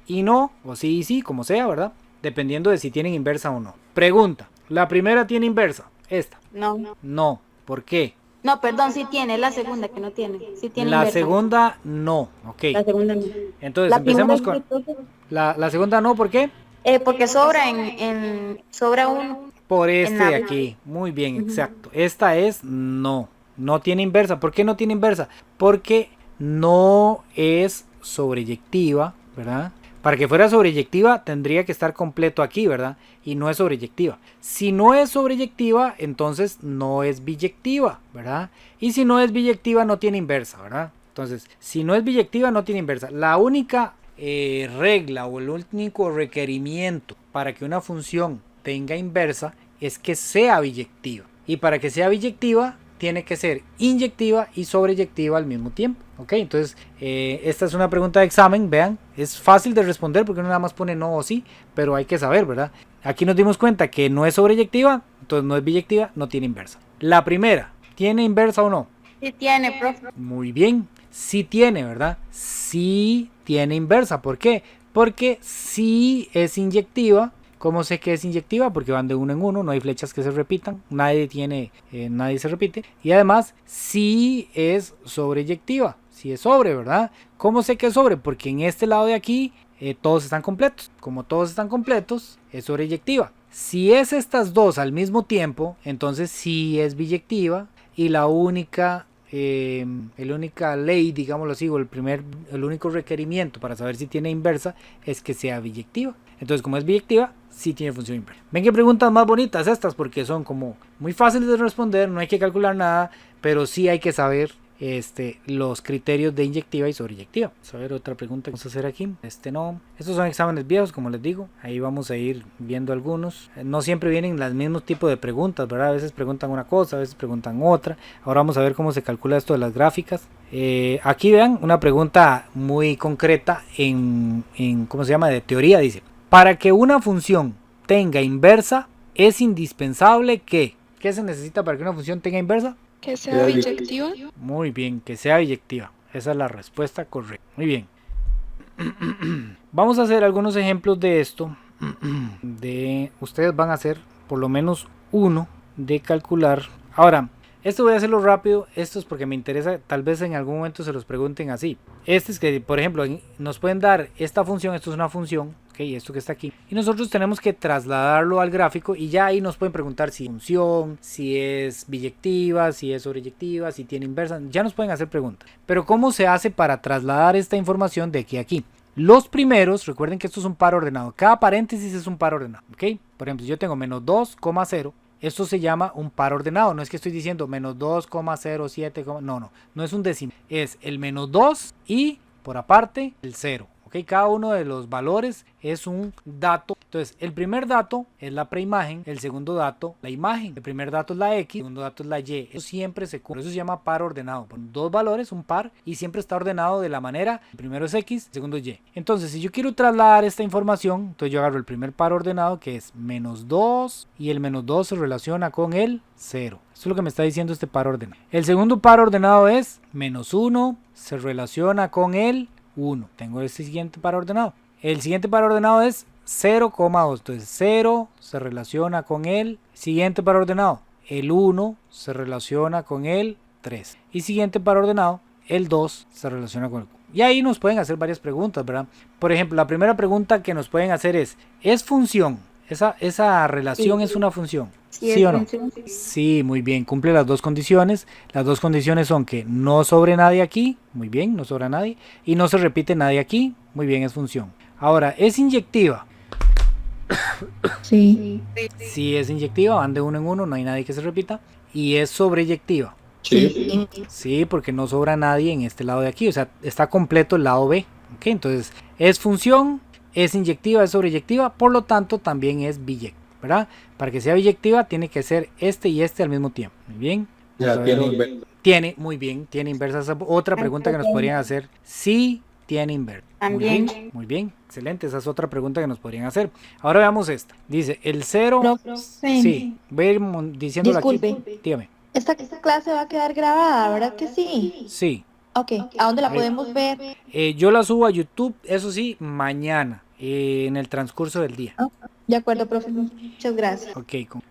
y no, o sí y sí, como sea, ¿verdad? Dependiendo de si tienen inversa o no. Pregunta, ¿la primera tiene inversa? Esta. No. No, ¿por qué? No, perdón, sí tiene, la segunda que no tiene. Sí tiene la inversa. Segunda no, ok. La segunda no. Entonces empecemos con... La segunda no, ¿por qué? Porque sobra sobra uno. Por este de aquí, muy bien, exacto. Esta es no tiene inversa. ¿Por qué no tiene inversa? Porque no es sobreyectiva, ¿verdad? Para que fuera sobreyectiva tendría que estar completo aquí, ¿verdad? Y no es sobreyectiva. Si no es sobreyectiva, entonces no es biyectiva, ¿verdad? Y si no es biyectiva, no tiene inversa, ¿verdad? Entonces, si no es biyectiva, no tiene inversa. La única regla o el único requerimiento para que una función tenga inversa es que sea biyectiva. Y para que sea biyectiva, tiene que ser inyectiva y sobreyectiva al mismo tiempo. Ok, entonces esta es una pregunta de examen, vean, es fácil de responder porque uno nada más pone no o sí, pero hay que saber, ¿verdad? Aquí nos dimos cuenta que no es sobreyectiva, entonces no es biyectiva, no tiene inversa. La primera, ¿tiene inversa o no? Sí tiene, profe. Muy bien, sí tiene, ¿verdad? Sí tiene inversa, ¿por qué? Porque sí es inyectiva. ¿Cómo sé que es inyectiva? Porque van de uno en uno, no hay flechas que se repitan, nadie se repite. Y además, sí es sobreyectiva, sí es sobre, ¿verdad? ¿Cómo sé que es sobre? Porque en este lado de aquí todos están completos. Como todos están completos, es sobreyectiva. Si es estas dos al mismo tiempo, entonces sí es biyectiva. Y la única ley, digámoslo así, o el único requerimiento para saber si tiene inversa es que sea biyectiva. Entonces, como es biyectiva, sí tiene función inversa. Ven qué preguntas más bonitas estas, porque son como muy fáciles de responder, no hay que calcular nada, pero sí hay que saber los criterios de inyectiva y sobreyectiva. Vamos a ver otra pregunta que vamos a hacer aquí. No. Estos son exámenes viejos, como les digo. Ahí vamos a ir viendo algunos. No siempre vienen los mismos tipos de preguntas, ¿verdad? A veces preguntan una cosa, a veces preguntan otra. Ahora vamos a ver cómo se calcula esto de las gráficas. Aquí vean una pregunta muy concreta en ¿cómo se llama? De teoría. Dice, para que una función tenga inversa, es indispensable que... ¿Qué se necesita para que una función tenga inversa? Que sea biyectiva. Muy bien, que sea biyectiva. Esa es la respuesta correcta. Muy bien. Vamos a hacer algunos ejemplos de esto. Ustedes van a hacer por lo menos uno de calcular. Ahora, esto voy a hacerlo rápido. Esto es porque me interesa. Tal vez en algún momento se los pregunten así. Este es que, por ejemplo, nos pueden dar esta función. Esto es una función. ¿Ok? esto que está aquí. Y nosotros tenemos que trasladarlo al gráfico y ya ahí nos pueden preguntar si es función, si es biyectiva, si es sobreyectiva, si tiene inversa. Ya nos pueden hacer preguntas. Pero ¿cómo se hace para trasladar esta información de aquí a aquí? Los primeros, recuerden que esto es un par ordenado. Cada paréntesis es un par ordenado. ¿Ok? Por ejemplo, si yo tengo menos 2,0. Esto se llama un par ordenado. No es que estoy diciendo menos 2,07. No es un décimo. Es el menos 2 y por aparte el 0. ¿Ok? Cada uno de los valores es un dato. Entonces, el primer dato es la preimagen, el segundo dato la imagen, el primer dato es la X, el segundo dato es la Y. Eso siempre se cumple. Eso se llama par ordenado. Con dos valores, un par, y siempre está ordenado de la manera, el primero es X, el segundo es Y. Entonces, si yo quiero trasladar esta información, entonces yo agarro el primer par ordenado que es menos 2 y el menos 2 se relaciona con el 0. Eso es lo que me está diciendo este par ordenado. El segundo par ordenado es menos 1 se relaciona con el 1. Tengo este siguiente par ordenado. El siguiente par ordenado es 0,2. Entonces 0 se relaciona con el siguiente par ordenado. El 1 se relaciona con el 3. Y siguiente par ordenado, el 2 se relaciona con el 4. Y ahí nos pueden hacer varias preguntas, ¿verdad? Por ejemplo, la primera pregunta que nos pueden hacer ¿es función? ¿Esa relación es una función? ¿Sí o no? Sí, muy bien, cumple las dos condiciones. Las dos condiciones son que no sobre nadie aquí, muy bien, no sobra nadie, y no se repite nadie aquí, muy bien, es función. Ahora, ¿es inyectiva? Sí. Sí, es inyectiva, van de uno en uno, no hay nadie que se repita. Y es sobreyectiva. Sí. Sí, porque no sobra nadie en este lado de aquí, o sea, está completo el lado B. ¿Ok? Entonces, es función, es inyectiva, es sobreyectiva, por lo tanto también es biyectiva, ¿verdad? Para que sea biyectiva tiene que ser este y este al mismo tiempo. Muy bien. Ya tiene inversa. Muy bien, tiene inversa. Esa otra pregunta que nos podrían hacer. Sí, tiene inversa. Muy bien, excelente. Esa es otra pregunta que nos podrían hacer. Ahora veamos esta. Dice, el 0... Sí, voy a ir diciéndolo aquí. Disculpe. Dígame. Esta clase va a quedar grabada, ¿verdad que sí? Sí. Ok, ¿a dónde la podemos ver? Yo la subo a YouTube, eso sí, mañana, en el transcurso del día. De acuerdo, profe. Muchas gracias.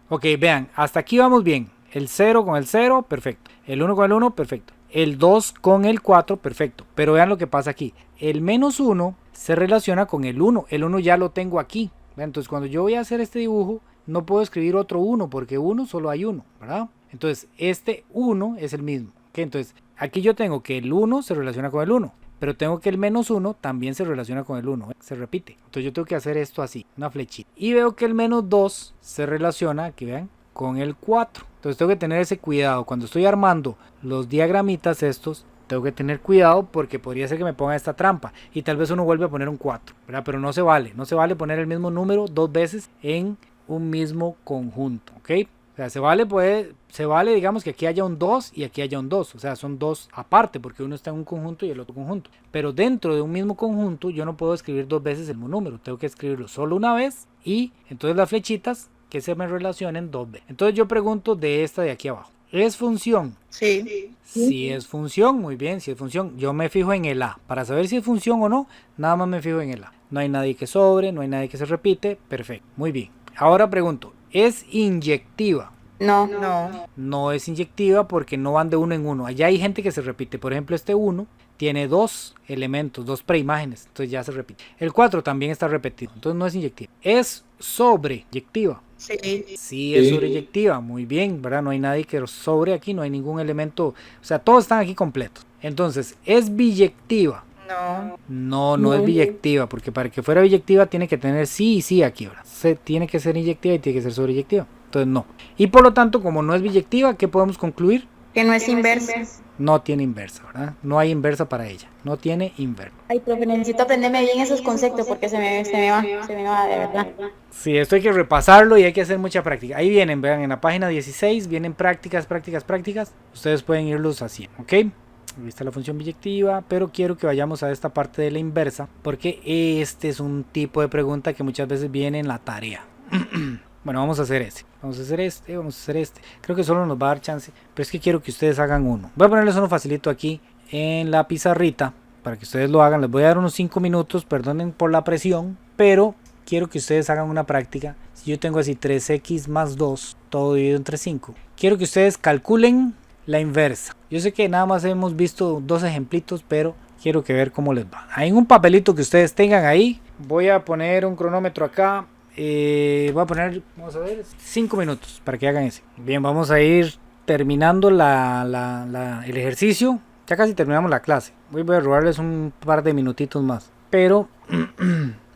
Ok, vean, hasta aquí vamos bien. El 0 con el 0, perfecto. El 1 con el 1, perfecto. El 2 con el 4, perfecto. Pero vean lo que pasa aquí. El menos 1 se relaciona con el 1. El 1 ya lo tengo aquí. Entonces, cuando yo voy a hacer este dibujo, no puedo escribir otro 1, porque 1 solo hay 1, ¿verdad? Entonces, este 1 es el mismo. ¿Okay? Entonces, aquí yo tengo que el 1 se relaciona con el 1. Pero tengo que el menos 1 también se relaciona con el 1, se repite. Entonces yo tengo que hacer esto así, una flechita. Y veo que el menos 2 se relaciona, aquí vean, con el 4. Entonces tengo que tener ese cuidado. Cuando estoy armando los diagramitas estos, tengo que tener cuidado porque podría ser que me ponga esta trampa. Y tal vez uno vuelve a poner un 4, ¿verdad? Pero no se vale. No se vale poner el mismo número dos veces en un mismo conjunto, ¿ok? O sea, se vale, digamos, que aquí haya un 2 y aquí haya un 2. O sea, son dos aparte porque uno está en un conjunto y el otro conjunto. Pero dentro de un mismo conjunto yo no puedo escribir dos veces el mismo número. Tengo que escribirlo solo una vez y entonces las flechitas que se me relacionen dos veces. Entonces yo pregunto de esta de aquí abajo. ¿Es función? Sí. Si es función, muy bien, si es función. Yo me fijo en el A. Para saber si es función o no, nada más me fijo en el A. No hay nadie que sobre, no hay nadie que se repite. Perfecto, muy bien. Ahora pregunto, ¿es inyectiva? No es inyectiva porque no van de uno en uno. Allá hay gente que se repite. Por ejemplo, este 1 tiene dos elementos, dos preimágenes. Entonces ya se repite. El 4 también está repetido. Entonces no es inyectiva. ¿Es sobreyectiva? Sí, es sobreyectiva. Muy bien, ¿verdad? No hay nadie que sobre aquí. No hay ningún elemento. O sea, todos están aquí completos. Entonces, ¿es biyectiva? No es biyectiva, porque para que fuera biyectiva tiene que tener sí y sí aquí, ¿verdad? Tiene que ser inyectiva y tiene que ser sobreyectiva. Entonces no. Y por lo tanto, como no es biyectiva, ¿qué podemos concluir? Que no es inversa. No tiene inversa, ¿verdad? No hay inversa para ella. No tiene inversa. Ay, profe, necesito aprenderme bien esos conceptos porque se me va de verdad. Sí, esto hay que repasarlo y hay que hacer mucha práctica. Ahí vienen, vean, en la página 16 vienen prácticas. Ustedes pueden irlos haciendo, ¿ok? Ahí está la función biyectiva, pero quiero que vayamos a esta parte de la inversa porque este es un tipo de pregunta que muchas veces viene en la tarea. Bueno, vamos a hacer este. Creo que solo nos va a dar chance, pero es que quiero que ustedes hagan uno. Voy a ponerles uno facilito aquí en la pizarrita para que ustedes lo hagan. Les voy a dar unos 5 minutos, perdonen por la presión, pero quiero que ustedes hagan una práctica. Si yo tengo así 3x más 2, todo dividido entre 5, quiero que ustedes calculen la inversa. Yo sé que nada más hemos visto dos ejemplitos, pero quiero que ver cómo les va. En un papelito que ustedes tengan ahí, voy a poner un cronómetro acá. Voy a poner, vamos a ver, 5 minutos para que hagan ese. Bien, vamos a ir terminando el ejercicio. Ya casi terminamos la clase. Voy a robarles un par de minutitos más. Pero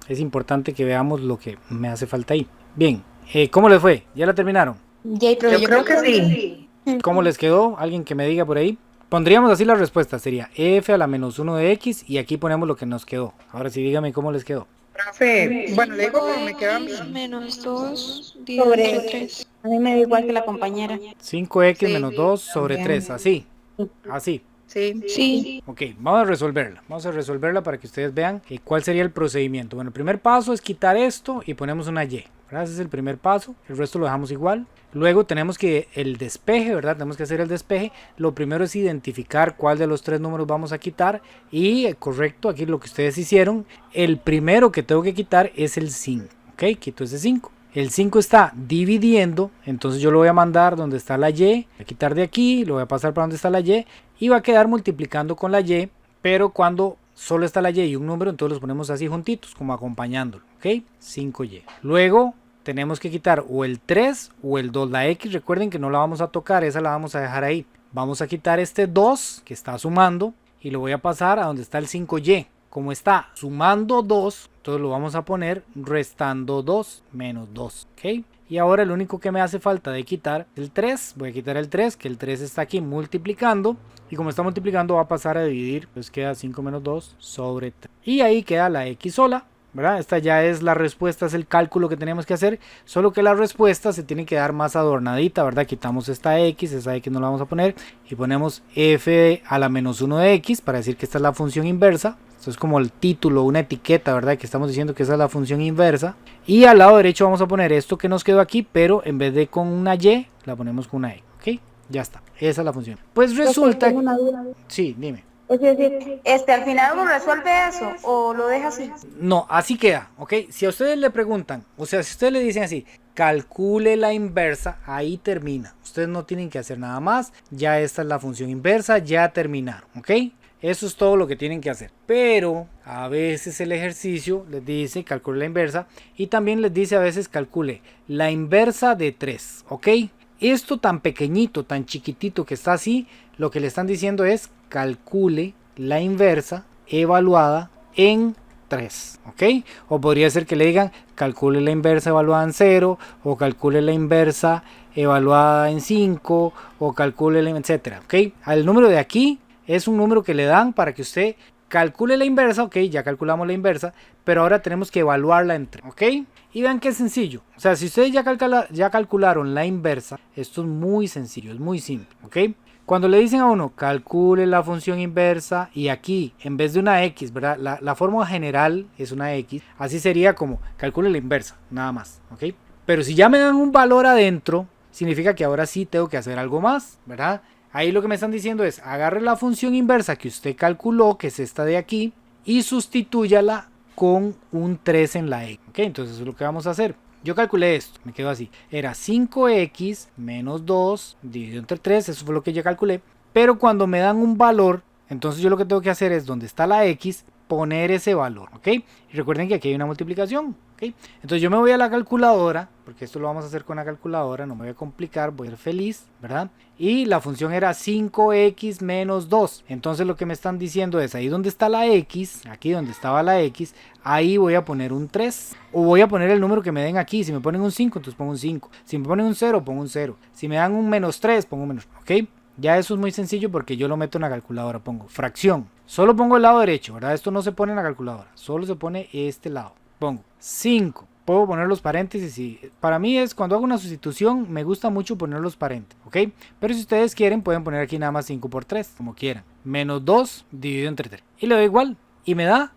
es importante que veamos lo que me hace falta ahí. Bien, ¿cómo les fue? ¿Ya la terminaron? Yay, profe, Yo creo que sí. ¿Cómo les quedó? ¿Alguien que me diga por ahí? Pondríamos así la respuesta. Sería f a la menos 1 de x y aquí ponemos lo que nos quedó. Ahora sí, dígame cómo les quedó. Profe, bueno, le digo cómo me queda a mí. Menos 2 Sobre dividido 3. A mí me da igual que la compañera. 5x Sí, menos 2 sobre también. 3. Así. Así. Sí. Sí. Ok, vamos a resolverla. Vamos a resolverla para que ustedes vean cuál sería el procedimiento. Bueno, el primer paso es quitar esto y ponemos una y. ¿Verdad? Ese es el primer paso. El resto lo dejamos igual. Luego tenemos que el despeje, ¿verdad? Tenemos que hacer el despeje. Lo primero es identificar cuál de los tres números vamos a quitar. Y correcto, aquí lo que ustedes hicieron. El primero que tengo que quitar es el 5. Ok, quito ese 5. El 5 está dividiendo, entonces yo lo voy a mandar donde está la y, voy a quitar de aquí, lo voy a pasar para donde está la y va a quedar multiplicando con la y, pero cuando solo está la y y un número, entonces los ponemos así juntitos, como acompañándolo, ¿ok? 5y. Luego tenemos que quitar o el 3 o el 2, la x, recuerden que no la vamos a tocar, esa la vamos a dejar ahí. Vamos a quitar este 2 que está sumando y lo voy a pasar a donde está el 5y. Como está sumando 2, entonces lo vamos a poner restando 2 menos 2, ¿ok? Y ahora lo único que me hace falta de quitar el 3, voy a quitar el 3, que el 3 está aquí multiplicando. Y como está multiplicando va a pasar a dividir, pues queda 5 menos 2 sobre 3. Y ahí queda la x sola, ¿verdad? Esta ya es la respuesta, es el cálculo que tenemos que hacer. Solo que la respuesta se tiene que dar más adornadita, ¿verdad? Quitamos esta x no la vamos a poner. Y ponemos f a la menos 1 de x para decir que esta es la función inversa. Esto es como el título, una etiqueta, ¿verdad? Que estamos diciendo que esa es la función inversa. Y al lado derecho vamos a poner esto que nos quedó aquí, pero en vez de con una y, la ponemos con una e, ¿ok? Ya está, esa es la función. Pues resulta... Tengo una duda. Sí, dime. Es decir, al final uno resuelve eso o lo deja así. No, así queda, ¿ok? Si a ustedes le preguntan, o sea, si ustedes le dicen así, calcule la inversa, ahí termina. Ustedes no tienen que hacer nada más, ya esta es la función inversa, ya terminaron, ¿ok? Eso es todo lo que tienen que hacer. Pero a veces el ejercicio les dice calcule la inversa y también les dice a veces calcule la inversa de 3, ¿ok? Esto tan pequeñito, tan chiquitito que está así, lo que le están diciendo es calcule la inversa evaluada en 3, ¿ok? O podría ser que le digan calcule la inversa evaluada en 0 o calcule la inversa evaluada en 5 o calcule la etcétera, ¿ok? Al número de aquí es un número que le dan para que usted calcule la inversa, ok, ya calculamos la inversa, pero ahora tenemos que evaluarla en 3, ok. Y vean qué sencillo, o sea, si ustedes ya calcularon la inversa, esto es muy sencillo, es muy simple, ok. Cuando le dicen a uno, calcule la función inversa, y aquí, en vez de una x, ¿verdad? La fórmula general es una x, así sería como, calcule la inversa, nada más, ok. Pero si ya me dan un valor adentro, significa que ahora sí tengo que hacer algo más, ¿verdad? Ahí lo que me están diciendo es, agarre la función inversa que usted calculó, que es esta de aquí, y sustitúyala con un 3 en la x, ok. Entonces eso es lo que vamos a hacer. Yo calculé esto, me quedó así, era 5x menos 2 dividido entre 3, eso fue lo que yo calculé, pero cuando me dan un valor, entonces yo lo que tengo que hacer es donde está la x, poner ese valor, ok. Y recuerden que aquí hay una multiplicación, ok. Entonces yo me voy a la calculadora, porque esto lo vamos a hacer con la calculadora, no me voy a complicar, voy a ser feliz, ¿verdad? Y la función era 5x menos 2, entonces lo que me están diciendo es, ahí donde está la x, aquí donde estaba la x, ahí voy a poner un 3, o voy a poner el número que me den aquí. Si me ponen un 5, entonces pongo un 5, si me ponen un 0, pongo un 0, si me dan un menos 3, pongo un menos, ok. Ya eso es muy sencillo porque yo lo meto en la calculadora, pongo fracción, solo pongo el lado derecho, ¿verdad? Esto no se pone en la calculadora, solo se pone este lado, pongo 5, puedo poner los paréntesis y para mí es cuando hago una sustitución me gusta mucho poner los paréntesis, ¿ok? Pero si ustedes quieren pueden poner aquí nada más 5 por 3, como quieran, menos 2 dividido entre 3 y le doy igual y me da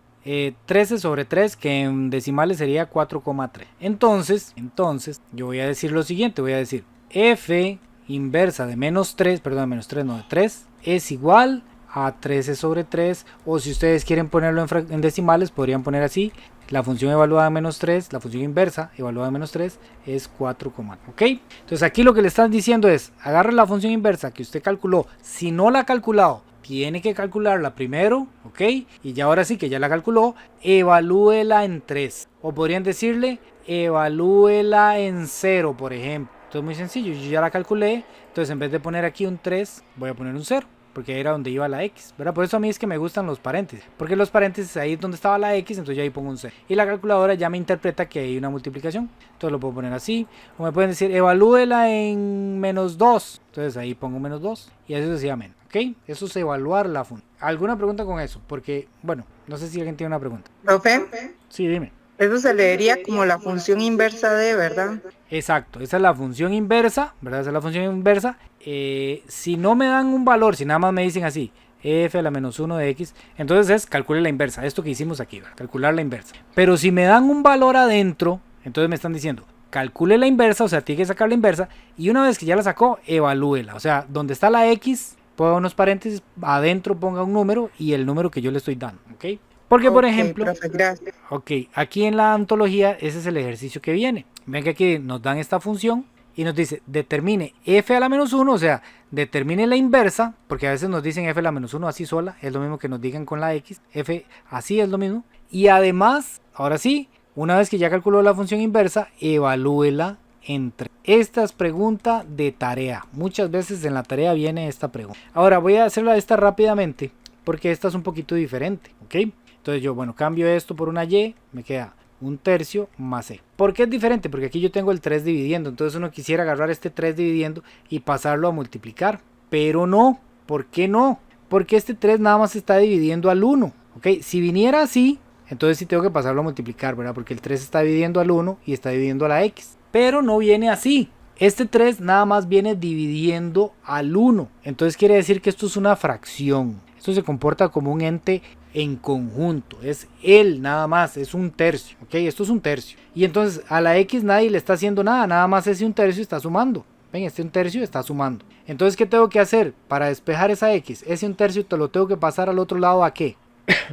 13 sobre 3 que en decimales sería 4,3. Entonces yo voy a decir lo siguiente, voy a decir f inversa de menos 3, perdón, menos 3 no, de 3 es igual a 13 sobre 3, o si ustedes quieren ponerlo en decimales podrían poner así, la función evaluada en menos 3, la función inversa evaluada en menos 3 es 4,9, ¿ok? Entonces aquí lo que le están diciendo es, agarre la función inversa que usted calculó, si no la ha calculado, tiene que calcularla primero, ¿ok? Y ya ahora sí que ya la calculó, evalúela en 3. O podrían decirle, evalúela en 0, por ejemplo. Entonces muy sencillo, yo ya la calculé, entonces en vez de poner aquí un 3, voy a poner un 0. Porque era donde iba la X, ¿verdad? Por eso a mí es que me gustan los paréntesis. Porque los paréntesis ahí es donde estaba la X, entonces yo ahí pongo un 0. Y la calculadora ya me interpreta que hay una multiplicación. Entonces lo puedo poner así. O me pueden decir, evalúela en -2. Entonces ahí pongo -2. Y así sucesivamente. ¿Ok? Eso es evaluar la función. ¿Alguna pregunta con eso? Porque, bueno, no sé si alguien tiene una pregunta. Profe, Sí, dime. eso se leería como la función inversa de, ¿verdad? Exacto, esa es la función inversa, ¿verdad? Esa es la función inversa. Si no me dan un valor, si nada más me dicen así, f a la -1 de x, entonces es calcule la inversa, esto que hicimos aquí, ¿verdad? Calcular la inversa. Pero si me dan un valor adentro, entonces me están diciendo, calcule la inversa, o sea, tiene que sacar la inversa, y una vez que ya la sacó, evalúela. O sea, donde está la x, ponga unos paréntesis, adentro ponga un número y el número que yo le estoy dando, ¿ok? Porque, por ejemplo, profe, gracias. ok, aquí en la ontología ese es el ejercicio que viene. Ven que aquí nos dan esta función y nos dice determine f a la -1, o sea, determine la inversa, porque a veces nos dicen f a la -1 así sola, es lo mismo que nos digan con la x, f así es lo mismo. Y además, ahora sí, una vez que ya calculó la función inversa, evalúela entre. Esta es pregunta de tarea. Muchas veces en la tarea viene esta pregunta. Ahora voy a hacerla esta rápidamente, porque esta es un poquito diferente, ¿ok? Entonces yo, bueno, cambio esto por una y, me queda 1/3 más e. ¿Por qué es diferente? Porque aquí yo tengo el 3 dividiendo, entonces uno quisiera agarrar este 3 dividiendo y pasarlo a multiplicar, pero no. ¿Por qué no? Porque este 3 nada más está dividiendo al 1, ¿ok? Si viniera así, entonces sí tengo que pasarlo a multiplicar, ¿verdad? Porque el 3 está dividiendo al 1 y está dividiendo a la x, pero no viene así. Este 3 nada más viene dividiendo al 1, entonces quiere decir que esto es una fracción. Esto se comporta como un ente en conjunto, es él nada más, es 1/3, ok, esto es 1/3, y entonces a la x nadie le está haciendo nada, nada más ese 1/3 está sumando, ven, este 1/3 está sumando, entonces ¿qué tengo que hacer para despejar esa x? Ese 1/3 te lo tengo que pasar al otro lado, ¿a qué?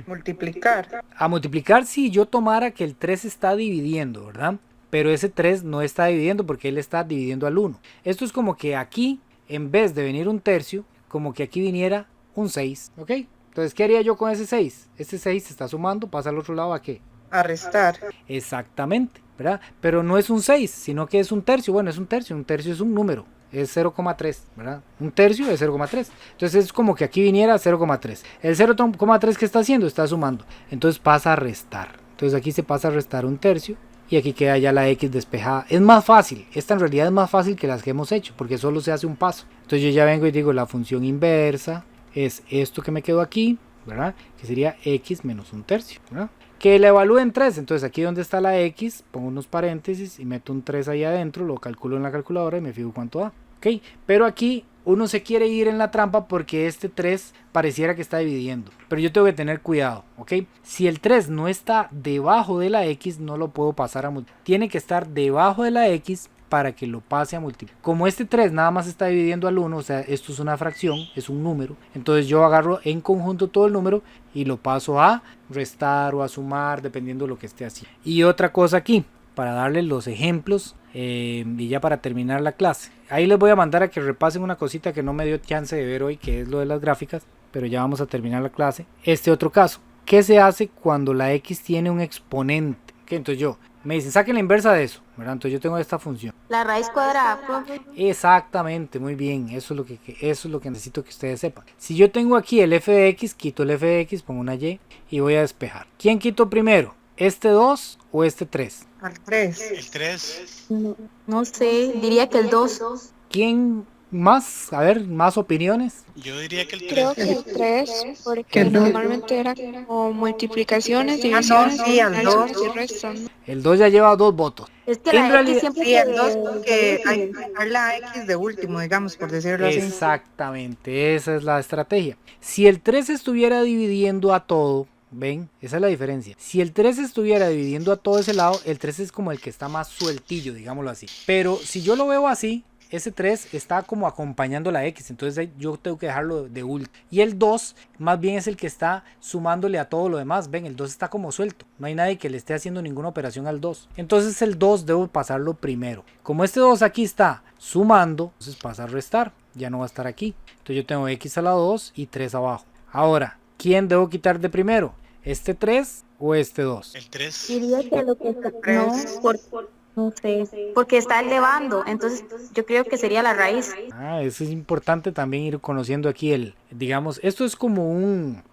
Multiplicar. A multiplicar si yo tomara que el 3 está dividiendo, ¿verdad? Pero ese 3 no está dividiendo porque él está dividiendo al 1, esto es como que aquí, en vez de venir 1/3, como que aquí viniera un 6, ok. Entonces, ¿qué haría yo con ese 6? Este 6 se está sumando, pasa al otro lado, ¿a qué? A restar. Exactamente, ¿verdad? Pero no es un 6, sino que es 1/3. Bueno, es 1/3 es un número, es 0,3, ¿verdad? 1/3 es 0,3. Entonces es como que aquí viniera 0,3. El 0,3 que está haciendo, está sumando. Entonces pasa a restar. Entonces aquí se pasa a restar 1/3 y aquí queda ya la x despejada. Es más fácil, esta en realidad es más fácil que las que hemos hecho, porque solo se hace un paso. Entonces yo ya vengo y digo la función inversa es esto que me quedó aquí, ¿verdad? Que sería x menos 1/3, ¿verdad? Que la evalúe en 3, entonces aquí donde está la x, pongo unos paréntesis y meto un 3 ahí adentro, lo calculo en la calculadora y me fijo cuánto da, ¿ok? Pero aquí uno se quiere ir en la trampa porque este 3 pareciera que está dividiendo, pero yo tengo que tener cuidado, ¿ok? Si el 3 no está debajo de la x, no lo puedo pasar a multiplicar, tiene que estar debajo de la x para que lo pase a multiplicar. Como este 3 nada más está dividiendo al 1, o sea, esto es una fracción, es un número, entonces yo agarro en conjunto todo el número y lo paso a restar o a sumar, dependiendo de lo que esté haciendo. Y otra cosa aquí, para darles los ejemplos y ya para terminar la clase. Ahí les voy a mandar a que repasen una cosita que no me dio chance de ver hoy, que es lo de las gráficas, pero ya vamos a terminar la clase. Este otro caso, ¿qué se hace cuando la x tiene un exponente? ¿Qué? Entonces yo, me dicen, saquen la inversa de eso, ¿verdad? Entonces yo tengo esta función. La raíz cuadrada, profe. Exactamente, muy bien, eso es lo que necesito que ustedes sepan. Si yo tengo aquí el f de x, quito el f de x, pongo una y y voy a despejar. ¿Quién quito primero? ¿Este 2 o este 3? Al 3. El 3. No sé, diría que el 2. ¿Quién más? A ver, más opiniones. Yo diría que el 3. Creo que el 3, porque normalmente era como multiplicaciones, divisiones, sí, al 2. y restas, ¿no? El 2 ya lleva 2 votos. Es que En la realidad- X siempre Sí, el 2 porque hay que dejar la x de último, digamos, por decirlo así. Exactamente, esa es la estrategia. Si el 3 estuviera dividiendo a todo, ven, esa es la diferencia. Si el 3 estuviera dividiendo a todo ese lado, el 3 es como el que está más sueltillo, digámoslo así. Pero si yo lo veo así, ese 3 está como acompañando la x, entonces yo tengo que dejarlo de último. Y el 2 más bien es el que está sumándole a todo lo demás. Ven, el 2 está como suelto, no hay nadie que le esté haciendo ninguna operación al 2. Entonces el 2 debo pasarlo primero. Como este 2 aquí está sumando, entonces pasa a restar. ya no va a estar aquí. Entonces yo tengo x a la 2 y 3 abajo. Ahora, ¿quién debo quitar de primero? ¿Este 3 o este 2? El 3. Diría que lo que está, no sé, porque está elevando, entonces yo creo que sería la raíz. Eso es importante también ir conociendo aquí digamos, esto es como un,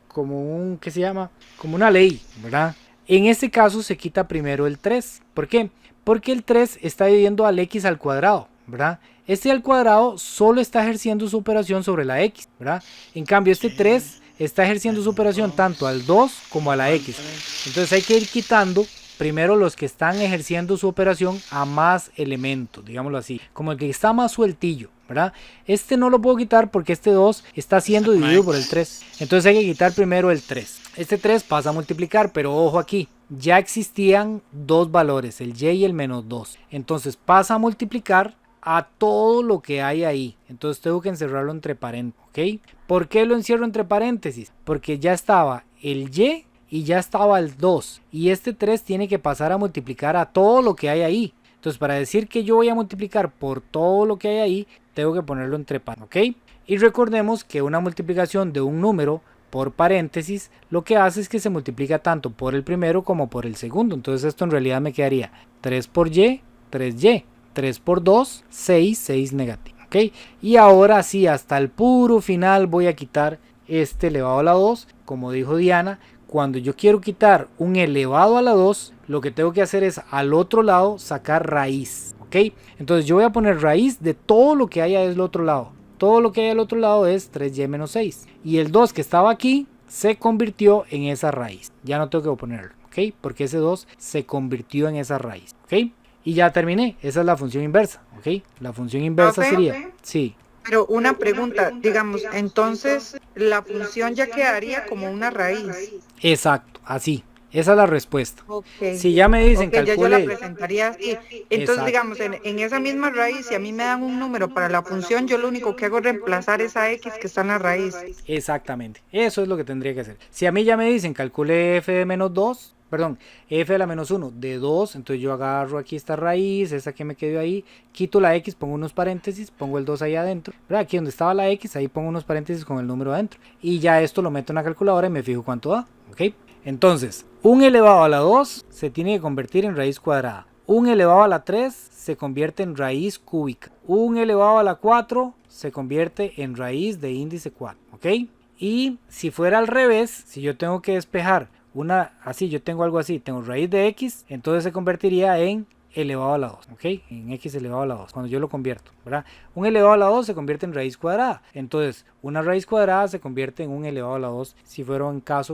¿qué se llama? Como una ley, ¿verdad? En este caso se quita primero el 3. ¿Por qué? Porque el 3 está dividiendo al x al cuadrado, ¿verdad? Este al cuadrado solo está ejerciendo su operación sobre la x, ¿verdad? En cambio este 3 está ejerciendo su operación tanto al 2 como a la x. Entonces hay que ir quitando primero los que están ejerciendo su operación a más elementos, digámoslo así, como el que está más sueltillo, ¿verdad? Este no lo puedo quitar porque este 2 está siendo dividido por el 3. Entonces hay que quitar primero el 3. Este 3 pasa a multiplicar, pero ojo aquí, ya existían dos valores, el y y el menos 2. Entonces pasa a multiplicar a todo lo que hay ahí. Entonces tengo que encerrarlo entre paréntesis, ¿ok? ¿Por qué lo encierro entre paréntesis? Porque ya estaba el y ya estaba el 2. Y este 3 tiene que pasar a multiplicar a todo lo que hay ahí. Entonces para decir que yo voy a multiplicar por todo lo que hay ahí, tengo que ponerlo entre paréntesis, ¿ok? Y recordemos que una multiplicación de un número por paréntesis lo que hace es que se multiplica tanto por el primero como por el segundo. Entonces esto en realidad me quedaría 3 por y, 3y. 3 por 2, 6, 6 negativo, ¿ok? Y ahora sí, hasta el puro final voy a quitar este elevado a la 2. Como dijo Diana, cuando yo quiero quitar un elevado a la 2, lo que tengo que hacer es al otro lado sacar raíz, ¿ok? Entonces yo voy a poner raíz de todo lo que haya del otro lado. Todo lo que hay al otro lado es 3y menos 6. Y el 2 que estaba aquí se convirtió en esa raíz. Ya no tengo que ponerlo, ¿ok? Porque ese 2 se convirtió en esa raíz, ¿ok? Y ya terminé, esa es la función inversa, ¿ok? La función inversa sería, sí. Pero una pregunta, digamos, entonces la función ya quedaría como una raíz. Exacto, así, esa es la respuesta. Okay. Si ya me dicen, ya yo la calcule. presentaría así. Entonces, Exacto. digamos, en esa misma raíz, si a mí me dan un número para la función, yo lo único que hago es reemplazar esa x que está en la raíz. Exactamente, eso es lo que tendría que hacer. Si a mí ya me dicen, calcule f de menos 2, perdón, f de la menos 1 de 2, entonces yo agarro aquí esta raíz, esa que me quedó ahí, quito la x, pongo unos paréntesis, pongo el 2 ahí adentro, pero aquí donde estaba la x, ahí pongo unos paréntesis con el número adentro, y ya esto lo meto en la calculadora y me fijo cuánto da, ¿ok? Entonces, un elevado a la 2 se tiene que convertir en raíz cuadrada, un elevado a la 3 se convierte en raíz cúbica, un elevado a la 4 se convierte en raíz de índice 4, ¿ok? Y si fuera al revés, si yo tengo que despejar yo tengo algo así, tengo raíz de x, entonces se convertiría en elevado a la 2, ¿ok? En x elevado a la 2, cuando yo lo convierto, ¿verdad? Un elevado a la 2 se convierte en raíz cuadrada, entonces una raíz cuadrada se convierte en un elevado a la 2 si fuera un caso